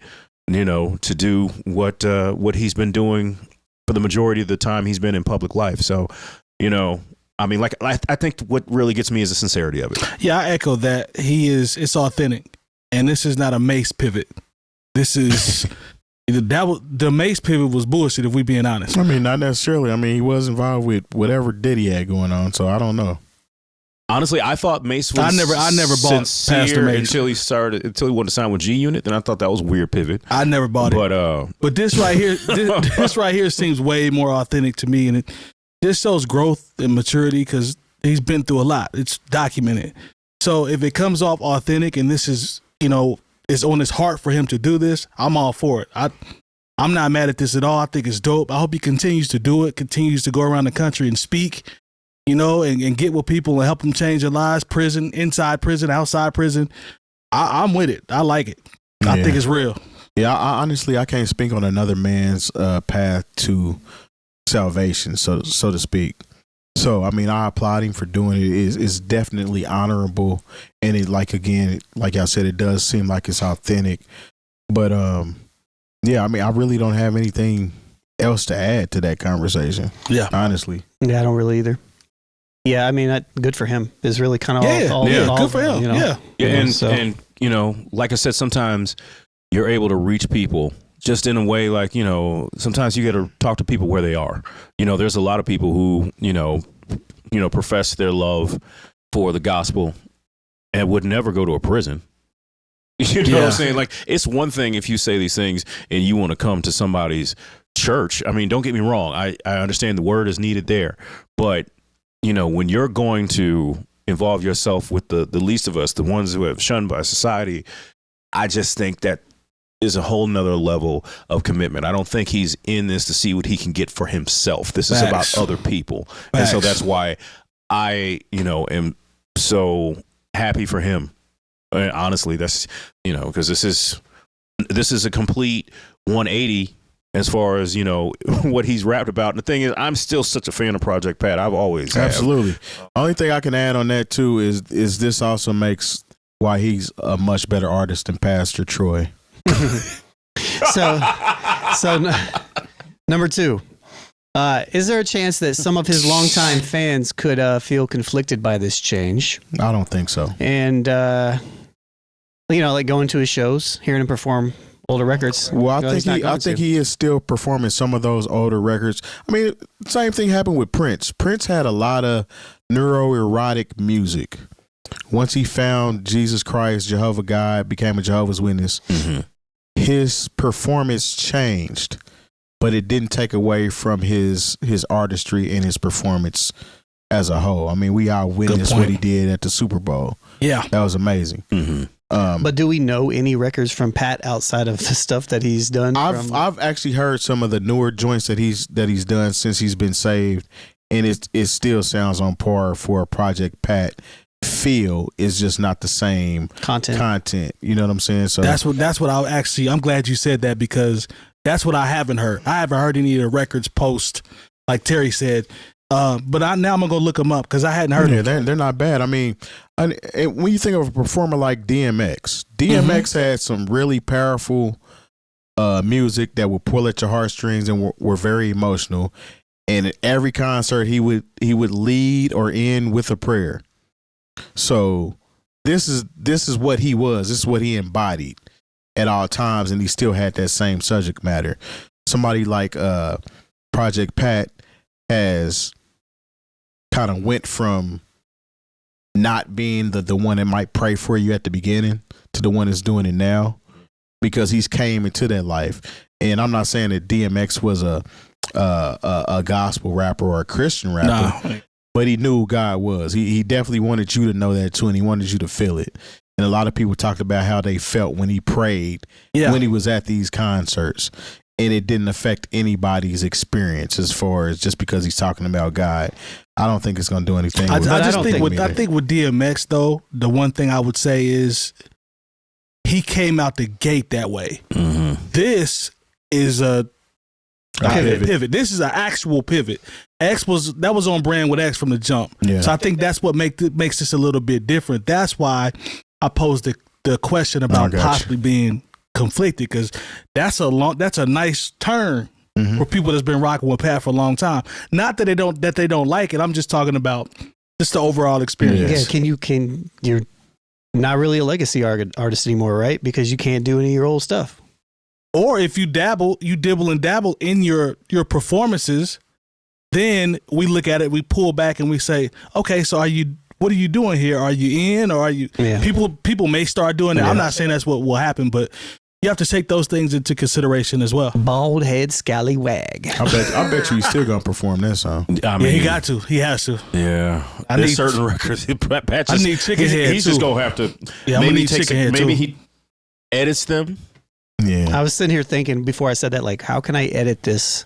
you know, to do what he's been doing for the majority of the time he's been in public life. So, you know, I mean, like, I think what really gets me is the sincerity of it. Yeah, I echo that. It's authentic. And this is not a Mace pivot. This is, the Mace pivot was bullshit, if we being honest. I mean, not necessarily. I mean, he was involved with whatever Diddy had going on, so I don't know. Honestly, I thought Mace was I never bought Pastor Mace until he wanted to sign with G Unit. Then I thought that was a weird pivot. I never bought it. But this right here, this right here seems way more authentic to me, and this shows growth and maturity because he's been through a lot. It's documented. So if it comes off authentic and this is, you know, it's on his heart for him to do this, I'm all for it. I'm not mad at this at all. I think it's dope. I hope he continues to do it, continues to go around the country and speak, you know, and get with people and help them change their lives. Prison, inside prison, outside prison. I'm with it. I like it. I think it's real. Yeah, I honestly, I can't speak on another man's path to salvation, so to speak. So I mean, I applaud him for doing it. It's definitely honorable, and it, like, again, like I said, it does seem like it's authentic. But yeah, I mean, I really don't have anything else to add to that conversation. Yeah, honestly. Yeah, I don't really either. Yeah, I mean, good for him. Is really kind of all good for him. You know, and you know, like I said, sometimes you're able to reach people just in a way, like, you know, sometimes you got to talk to people where they are. You know, there's a lot of people who, you know, profess their love for the gospel and would never go to a prison. You know what I'm saying? Like, it's one thing if you say these things and you want to come to somebody's church. I mean, don't get me wrong. I understand the word is needed there. But, when you're going to involve yourself with the least of us, the ones who have shunned by society, I just think that is a whole nother level of commitment. I don't think he's in this to see what he can get for himself. This is about other people. And so that's why I, am so happy for him. And honestly, that's, because this is a complete 180 as far as, what he's rapped about. And the thing is, I'm still such a fan of Project Pat. I've always Absolutely. Only thing I can add on that too is this also makes why he's a much better artist than Pastor Troy. So number 2, is there a chance that some of his longtime fans could feel conflicted by this change? I don't think so. And, like going to his shows, hearing him perform older records. Well, I think he is still performing some of those older records. I mean, same thing happened with Prince. Prince had a lot of neuroerotic music. Once he found Jesus Christ, Jehovah God, became a Jehovah's Witness, his performance changed, but it didn't take away from his artistry and his performance as a whole. I mean, we all witnessed what he did at the Super Bowl. Yeah, that was amazing. But do we know any records from Pat outside of the stuff that he's done? I've actually heard some of the newer joints that he's done since he's been saved, and it still sounds on par for a Project Pat feel. Is just not the same content. You know what I'm saying? So that's what I'm glad you said that, because that's what I haven't heard. I haven't heard any of the records post, like Terry said. But now I'm gonna go look them up because I hadn't heard them. They're not bad. I mean, and when you think of a performer like DMX had some really powerful music that would pull at your heartstrings and were very emotional. And at every concert, he would lead or end with a prayer. So this is what he was. This is what he embodied at all times, and he still had that same subject matter. Somebody like Project Pat has kind of went from not being the one that might pray for you at the beginning to the one that's doing it now, because he's came into that life. And I'm not saying that DMX was a gospel rapper or a Christian rapper, but he knew who God was. He definitely wanted you to know that too, and he wanted you to feel it. And a lot of people talked about how they felt when he prayed, when he was at these concerts. And it didn't affect anybody's experience as far as just because he's talking about God. I don't think it's going to do anything. I think with DMX though, the one thing I would say is he came out the gate that way. This is a pivot. This is an actual pivot. That was on brand with X from the jump. Yeah. So I think that's what makes this a little bit different. That's why I posed the question about possibly being conflicted, because that's a nice turn for people that's been rocking with Pat for a long time. Not that they don't like it. I'm just talking about just the overall experience. Yeah, you're not really a legacy artist anymore, right? Because you can't do any of your old stuff. Or if you dibble and dabble in your performances, then we look at it, we pull back and we say, okay, so what are you doing here? Are you in, or are you? Yeah. People may start doing it. I'm not saying that's what will happen, but you have to take those things into consideration as well. Bald head scallywag. I bet you he's still gonna perform that song. I mean, he got to. He has to. Yeah. There's certain records. I need Chicken Head. He's just gonna have to. Yeah, maybe he edits them. Yeah. I was sitting here thinking before I said that, like, how can I edit this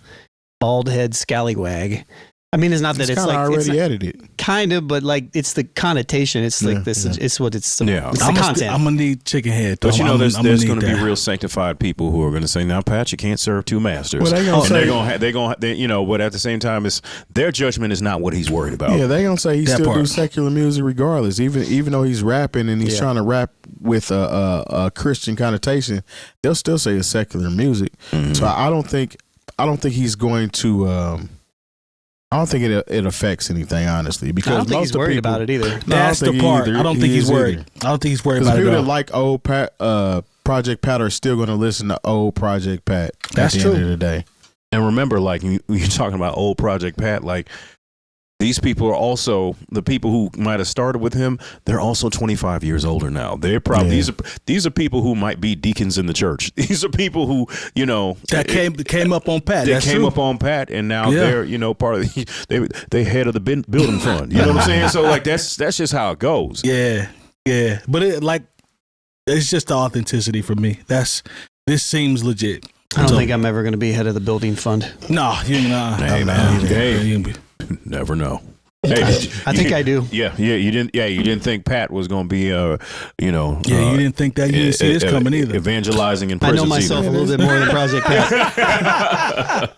bald head scallywag? I mean, it's not that it's like already edited, kind of, but like it's the connotation. It's like this. Yeah. It's what it's. Yeah, it's the content. I'm gonna need Chicken Head. But there's going to be real sanctified people who are going to say, "Now, Pat, you can't serve two masters." Well, they're going to, but at the same time, their judgment is not what he's worried about. Yeah, they're gonna say he still do secular music regardless, even though he's rapping and he's trying to rap with a Christian connotation. They'll still say it's secular music. Mm-hmm. So I don't think he's going to. I don't think it affects anything, honestly, because I don't think he's worried about it either. That's the part. I don't think he's worried. I don't think he's worried about it. People that like old Project Pat are still going to listen to old Project Pat. That's at the true. End of the day. And remember, like you're talking about old Project Pat, like these people are also the people who might have started with him. They're also 25 years older now. They're probably these are people who might be deacons in the church. These are people who that came up on Pat. They came up on Pat, and now they're part of they head of the building fund. You know what I'm saying? So like that's just how it goes. Yeah, but it's just the authenticity for me. This seems legit. I don't think I'm ever going to be head of the building fund. No, you're not. Hey, man. Hey. Never know. Hey, I think I do. Yeah. You didn't think Pat was going to be, you didn't think that you didn't see this coming either. Evangelizing in prison. I know myself a little bit more than Project Pat.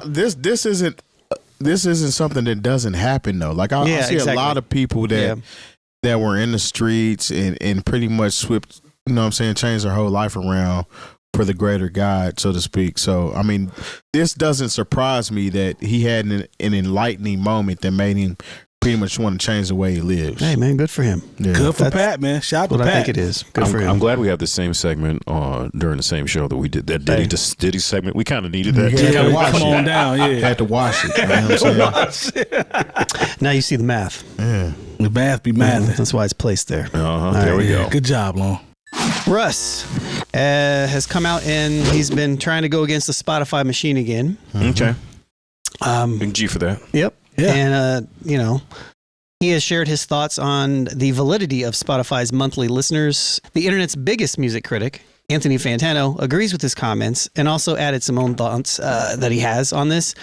This isn't something that doesn't happen though. Like I see a lot of people that were in the streets and pretty much changed their whole life around for the greater God, so to speak. So, I mean, this doesn't surprise me that he had an enlightening moment that made him pretty much want to change the way he lives. Hey, man, good for him. Yeah. Good for Pat, man. Shout out to Pat. I think it is. Good for him. I'm glad we have the same segment during the same show that we did. That Diddy segment. We kind of needed that. Come on down. Yeah. Had to wash it. You know what I'm saying? Now you see the math. Yeah. The math be math. That's why it's placed there. There we go. Good job, Lon. Russ has come out and he's been trying to go against the Spotify machine again. Okay. Big G for that. Yep. Yeah. And, he has shared his thoughts on the validity of Spotify's monthly listeners. The internet's biggest music critic, Anthony Fantano, agrees with his comments and also added some own thoughts that he has on this.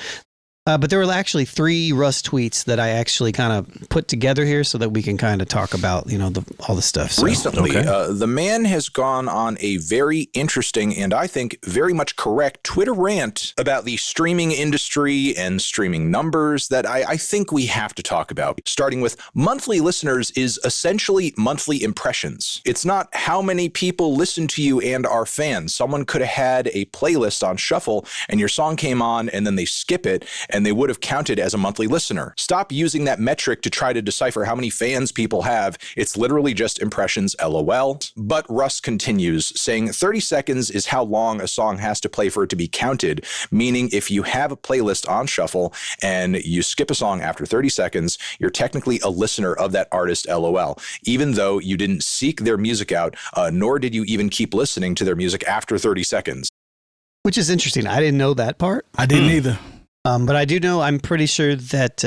But there were actually 3 Russ tweets that I actually kind of put together here so that we can kind of talk about, all the stuff. So. Recently, the man has gone on a very interesting and I think very much correct Twitter rant about the streaming industry and streaming numbers that I think we have to talk about. Starting with monthly listeners is essentially monthly impressions. It's not how many people listen to you and are fans. Someone could have had a playlist on shuffle and your song came on and then they skip it, and they would have counted as a monthly listener. Stop using that metric to try to decipher how many fans people have. It's literally just impressions, LOL. But Russ continues, saying 30 seconds is how long a song has to play for it to be counted, meaning if you have a playlist on shuffle and you skip a song after 30 seconds, you're technically a listener of that artist, LOL, even though you didn't seek their music out, nor did you even keep listening to their music after 30 seconds. Which is interesting. I didn't know that part. I didn't either. But I do know, I'm pretty sure that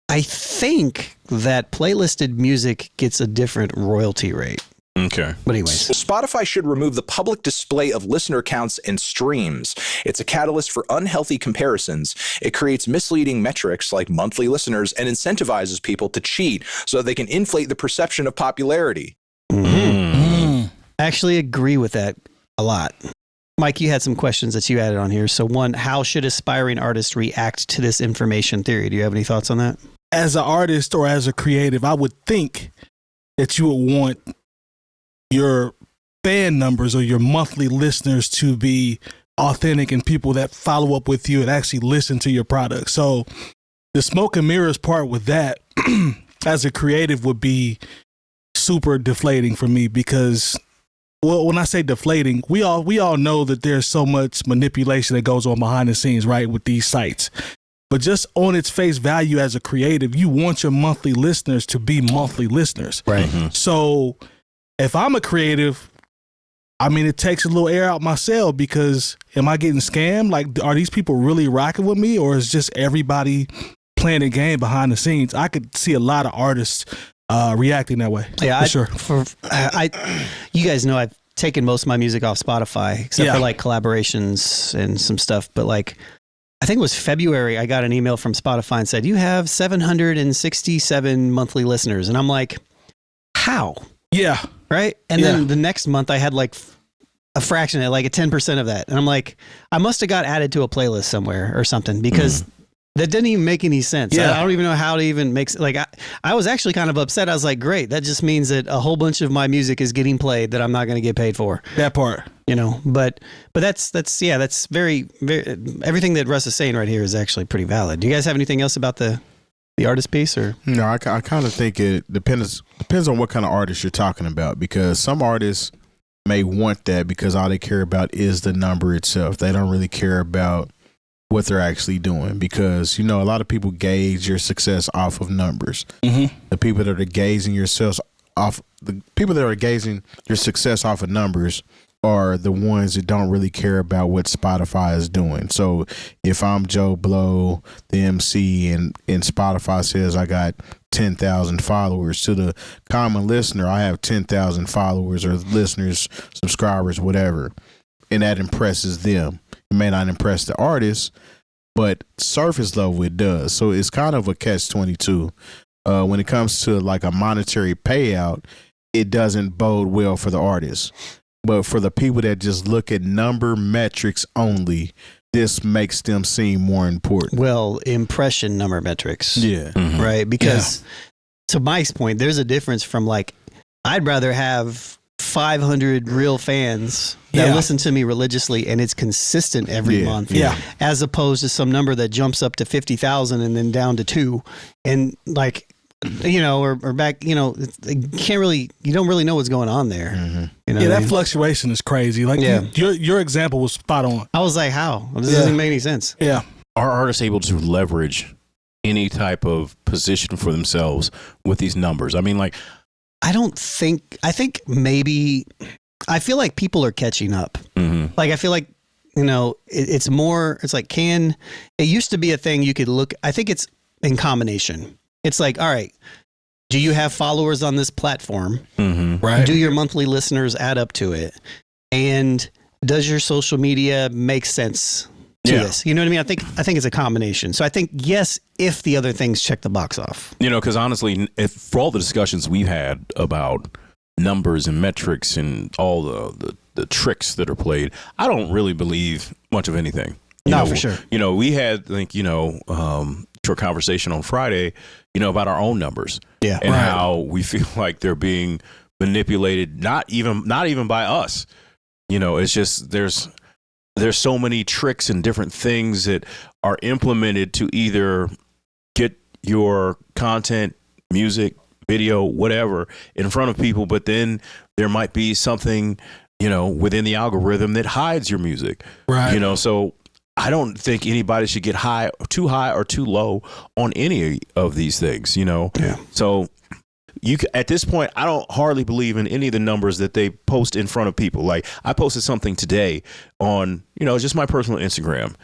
I think that playlisted music gets a different royalty rate. Okay. But anyways. Spotify should remove the public display of listener counts and streams. It's a catalyst for unhealthy comparisons. It creates misleading metrics like monthly listeners and incentivizes people to cheat so that they can inflate the perception of popularity. I actually agree with that a lot. Mike, you had some questions that you added on here. So one, how should aspiring artists react to this information theory? Do you have any thoughts on that? As an artist or as a creative, I would think that you would want your fan numbers or your monthly listeners to be authentic and people that follow up with you and actually listen to your product. So the smoke and mirrors part with that as a creative would be super deflating for me because, well, when I say deflating, we all know that there's so much manipulation that goes on behind the scenes, right, with these sites. But just on its face value as a creative, you want your monthly listeners to be monthly listeners. Right. So if I'm a creative, I mean, it takes a little air out my sail because am I getting scammed? Like, are these people really rocking with me or is just everybody playing a game behind the scenes? I could see a lot of artists reacting that way. Yeah, for sure. You guys know I've taken most of my music off Spotify, except for like collaborations and some stuff. But like, I think it was February, I got an email from Spotify and said, you have 767 monthly listeners. And I'm like, how? Yeah. Right. And then the next month I had like a fraction of like a 10% of that. And I'm like, I must have got added to a playlist somewhere or something because that didn't even make any sense. Yeah. I don't even know how to even make, like, I was actually kind of upset. I was like, great. That just means that a whole bunch of my music is getting played that I'm not going to get paid for. That part. But that's very, very, everything that Russ is saying right here is actually pretty valid. Do you guys have anything else about the artist piece or? No, I kind of think it depends on what kind of artist you're talking about, because some artists may want that because all they care about is the number itself. They don't really care about what they're actually doing, because a lot of people gauge your success off of numbers. The people that are gauging your success off of numbers are the ones that don't really care about what Spotify is doing. So if I'm Joe Blow, the MC, and Spotify says I got 10,000 followers, to the common listener, I have 10,000 followers or listeners, subscribers, whatever, and that impresses them. It may not impress the artist, but surface level it does. So it's kind of a catch-22. When it comes to like a monetary payout, it doesn't bode well for the artist. But for the people that just look at number metrics only, this makes them seem more important. Well, impression number metrics. Yeah. Right? Because to Mike's point, there's a difference from like, I'd rather have 500 real fans that listen to me religiously and it's consistent every month. Yeah. As opposed to some number that jumps up to 50,000 and then down to 2. And like, or back, you don't really know what's going on there. That fluctuation is crazy. Like your example was spot on. I was like, how? This doesn't make any sense. Yeah. Are artists able to leverage any type of position for themselves with these numbers? I mean, like, I think maybe, I feel like people are catching up. Like, I feel like, it's more, it's like, it used to be a thing you could look, I think it's in combination. It's like, all right, do you have followers on this platform? Right. Do your monthly listeners add up to it? And does your social media make sense to this? You know what I mean? I think it's a combination. So I think, yes, if the other things check the box off. Because honestly, for all the discussions we've had about numbers and metrics and all the tricks that are played, I don't really believe much of anything. For sure. We had, short conversation on Friday, about our own numbers, and how we feel like they're being manipulated. Not even by us. It's just there's so many tricks and different things that are implemented to either get your content, music, video, whatever, in front of people, but then there might be something, within the algorithm that hides your music. Right. So I don't think anybody should get too high or too low on any of these things, Yeah. So at this point, I don't hardly believe in any of the numbers that they post in front of people. Like, I posted something today on, just my personal Instagram,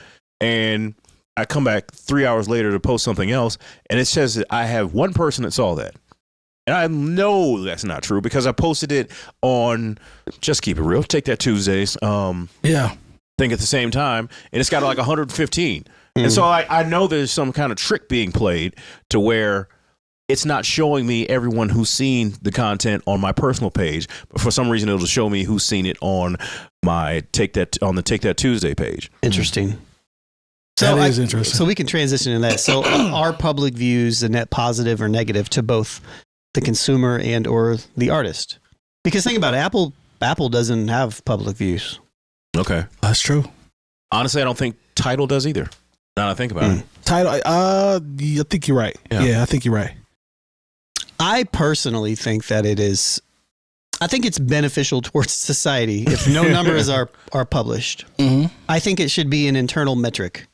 and I come back 3 hours later to post something else, and it says that I have one person that saw that. And I know that's not true because I posted it on Just Keep It Real, Take That Tuesdays. Thing at the same time, and it's got like 115. And so I know there's some kind of trick being played to where it's not showing me everyone who's seen the content on my personal page, but for some reason it'll show me who's seen it on my Take That Tuesday page. Interesting. That is interesting. So we can transition to that. So are public views a net positive or negative to both the consumer and or the artist? Because think about it, Apple doesn't have public views. Okay. That's true. Honestly, I don't think Tidal does either. Now that I think about it. Tidal, I think you're right. Yeah, I think you're right. I personally think that I think it's beneficial towards society if no numbers are published. I think it should be an internal metric.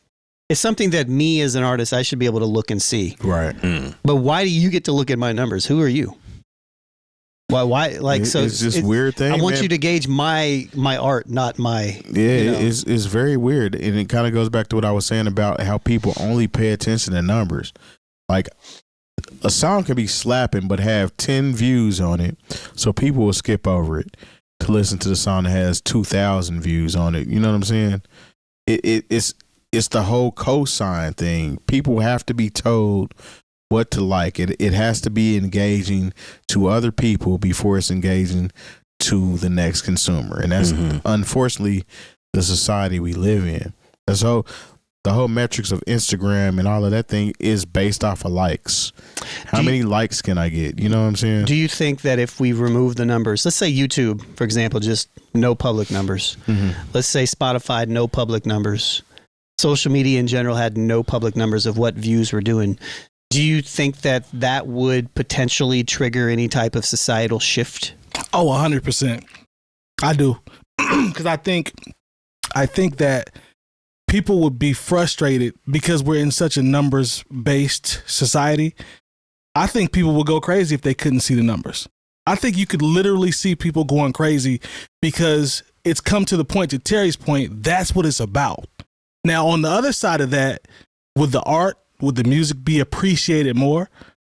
It's something that me as an artist, I should be able to look and see. Right. But why do you get to look at my numbers? Who are you? Why? Like, so it's just weird thing. I want you to gauge my art, not my. Yeah, it's very weird, and it kind of goes back to what I was saying about how people only pay attention to numbers. Like, a song could be slapping but have 10 views on it, so people will skip over it to listen to the song that has 2,000 views on it. You know what I'm saying? It's the whole cosign thing. People have to be told what to like. It has to be engaging to other people before it's engaging to the next consumer, and that's unfortunately the society we live in. And so the whole metrics of Instagram and all of that thing is based off of likes. How many likes can I get? You know what I'm saying? Do you think that if we remove the numbers, let's say YouTube, for example, just no public numbers. Let's say Spotify, no public numbers. Social media in general had no public numbers of what views we're doing. Do you think that would potentially trigger any type of societal shift? Oh, 100%. I do. Because I think that people would be frustrated because we're in such a numbers-based society. I think people would go crazy if they couldn't see the numbers. I think you could literally see people going crazy because it's come to the point, to Terry's point, that's what it's about. Now, on the other side of that, would the art, would the music be appreciated more?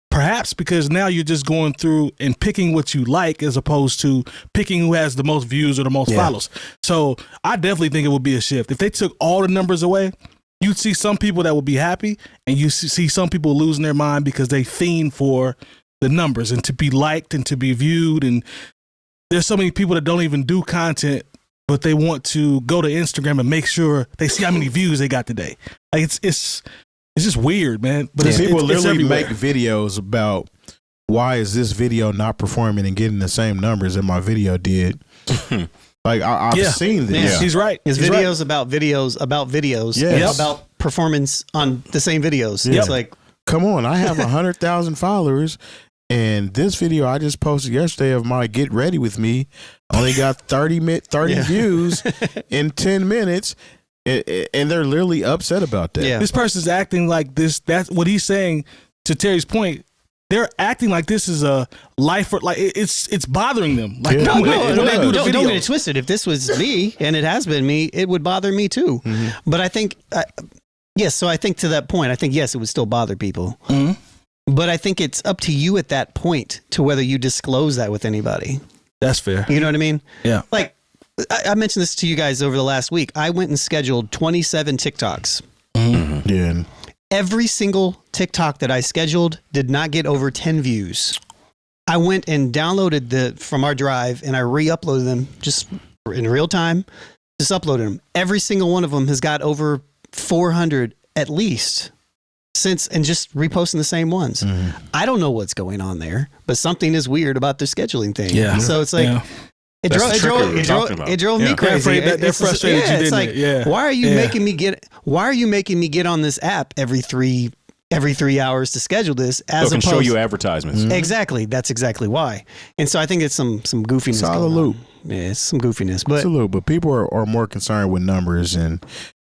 Perhaps, because now you're just going through and picking what you like as opposed to picking who has the most views or the most follows. So I definitely think it would be a shift. If they took all the numbers away, you'd see some people that would be happy, and you see some people losing their mind because they fiend for the numbers and to be liked and to be viewed. And there's so many people that don't even do content, but they want to go to Instagram and make sure they see how many views they got today. Like it's just weird, man. But people it's literally everywhere. make videos about why is this video not performing and getting the same numbers that my video did. Like I've seen this. Yeah. He's right. His videos about videos about performance on the same videos. Yep. It's like, come on, I have 100,000 followers, and this video I just posted yesterday of my Get Ready With Me only got 30 views in 10 minutes. And they're literally upset about that. Yeah. This person's acting like this. That's what he's saying. To Terry's point, they're acting like this is a life or like it's bothering them. Like don't videos. get it twisted. If this was me, and it has been me, it would bother me too. Mm-hmm. But I think, yes. So I think to that point, I think yes, it would still bother people. Mm-hmm. But I think it's up to you at that point to whether you disclose that with anybody. That's fair. You know what I mean? Yeah. Like, I mentioned this to you guys over the last week. I went and scheduled 27 TikToks. Mm-hmm. Yeah. Every single TikTok that I scheduled did not get over 10 views. I went and downloaded from our drive and I re-uploaded them just in real time. Just uploaded them. Every single one of them has got over 400 at least since, and just reposting the same ones. Mm-hmm. I don't know what's going on there, but something is weird about their scheduling thing. Yeah. So it's like... Yeah. It drove me crazy. That frustrated you, didn't it? Yeah. Why are you making me get on this app every 3 hours to schedule this? As so it can show you advertisements. Mm-hmm. Exactly. That's exactly why. And so I think it's some goofiness. It's all a loop. Yeah, it's some goofiness. But it's a loop. But people are more concerned with numbers and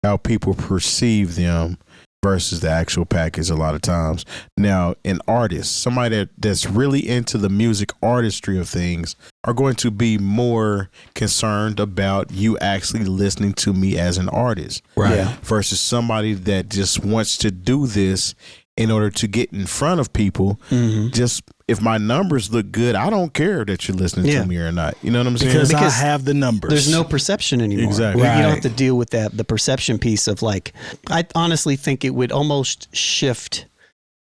how people perceive them versus the actual package a lot of times. Now, an artist, somebody that's really into the music artistry of things, are going to be more concerned about you actually listening to me as an artist. Right. Yeah. Versus somebody that just wants to do this in order to get in front of people. Mm-hmm. Just if my numbers look good, I don't care that you're listening to me or not. You know what I'm saying? Because I have the numbers. There's no perception anymore. Exactly. Right. You don't have to deal with the perception piece of like, I honestly think it would almost shift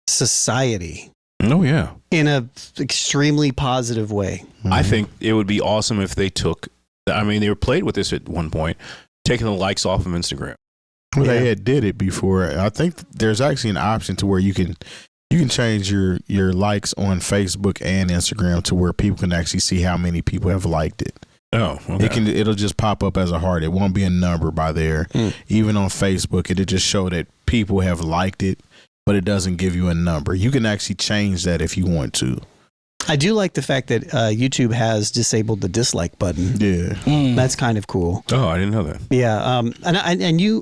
society. Oh, yeah. In a extremely positive way. Mm-hmm. I think it would be awesome if they they were played with this at one point, taking the likes off of Instagram. Well, they had did it before. I think there's actually an option to where you can change your likes on Facebook and Instagram to where people can actually see how many people have liked it. Oh, okay. It'll just pop up as a heart. It won't be a number by there. Even on Facebook, it'll just show that people have liked it, but it doesn't give you a number. You can actually change that if you want to. I do like the fact that YouTube has disabled the dislike button. Yeah. That's kind of cool. Oh, I didn't know that. Yeah.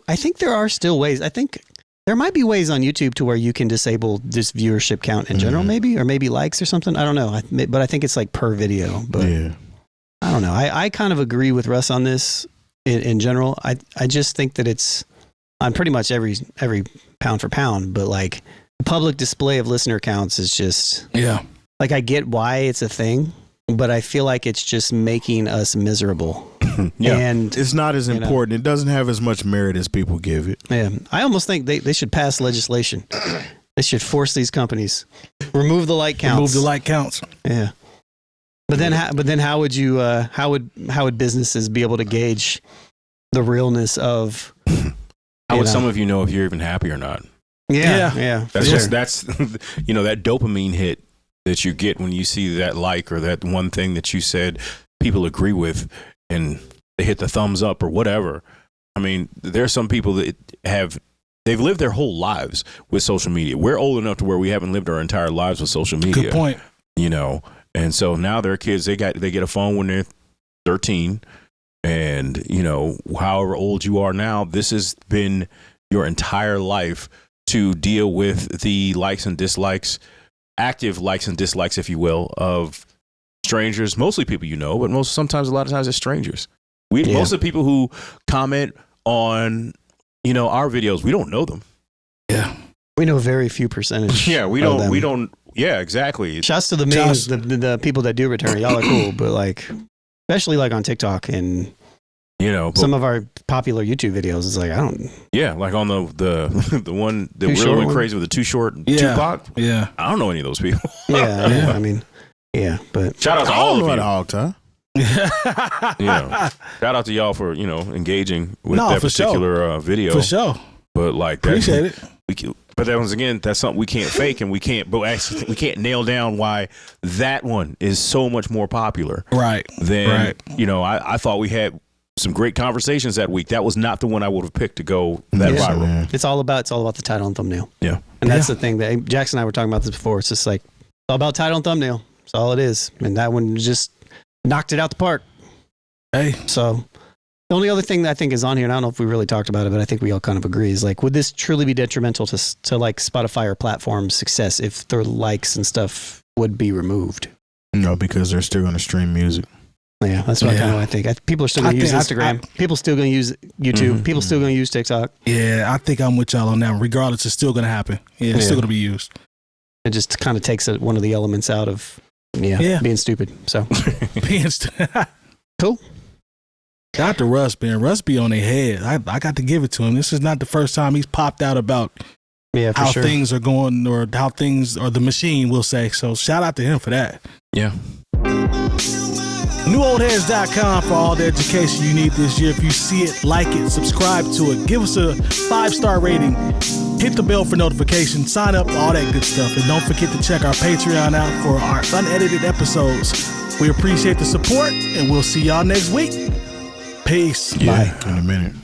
I think there are still ways. I think there might be ways on YouTube to where you can disable this viewership count in general, maybe, or maybe likes or something. I don't know. But I think it's like per video. But yeah. I don't know. I kind of agree with Russ on this in general. I just think that it's on pretty much every pound for pound, but like the public display of listener counts is just... Yeah. Like, I get why it's a thing, but I feel like it's just making us miserable. Yeah. And it's not as important. It doesn't have as much merit as people give it. Yeah. I almost think they should pass legislation. They should force these companies. Remove the like counts. Remove the like counts. Yeah. But then how would you how would businesses be able to gauge the realness of how would some of you know if you're even happy or not? Yeah. That's you know, that dopamine hit that you get when you see that like or that one thing that you said people agree with and they hit the thumbs up or whatever. I mean, there are some people that they've lived their whole lives with social media. We're old enough to where we haven't lived our entire lives with social media. Good point. You know, and so now their kids, they get a phone when they're 13 And, you know, however old you are now, this has been your entire life to deal with the likes and dislikes, active likes and dislikes, if you will, of strangers, mostly people you know, but sometimes a lot of times it's strangers. Most of the people who comment on, you know, our videos, we don't know them. Yeah. We know very few percentage. Yeah, we don't. Yeah, exactly. Shouts to the people that do return. Y'all are cool, but like, especially like on TikTok and, you know, some of our popular YouTube videos, it's like, I don't. Yeah, like on the one that really went crazy with the Too Short Tupac. Yeah. I don't know any of those people. Yeah. I mean, yeah, but. Shout out to all of you. Hogged, huh? You know, shout out to y'all for, you know, engaging with that particular video. For sure. But like, appreciate it. But that once again, that's something we can't fake, and we can't nail down why that one is so much more popular. Right. Than, you know, I thought we had some great conversations that week. That was not the one I would have picked to go that viral. Man. It's all about the title and thumbnail. Yeah. And that's the thing that Jackson and I were talking about this before. It's just like, it's all about title and thumbnail. That's all it is. And that one just knocked it out the park. Hey. So the only other thing that I think is on here, and I don't know if we really talked about it, but I think we all kind of agree, is like, would this truly be detrimental to like Spotify or platform success if their likes and stuff would be removed? No, because they're still going to stream music. Yeah, that's what I think. People are still going to use Instagram. People still going to use YouTube. Mm-hmm. People still going to use TikTok. Yeah, I think I'm with y'all on that. Regardless, it's still going to happen. Yeah, it's still going to be used. It just kind of takes one of the elements out of being stupid. So being stupid. Cool. Shout out to Russ, man. Russ be on their head. I got to give it to him. This is not the first time he's popped out about how things are going, or how things, or the machine, we'll say. So shout out to him for that. Yeah. NewOldHeads.com for all the education you need this year. If you see it, like it, subscribe to it, give us a 5-star rating, hit the bell for notifications, sign up, all that good stuff. And don't forget to check our Patreon out for our unedited episodes. We appreciate the support, and we'll see y'all next week. Peace. Yeah, bye. In a minute.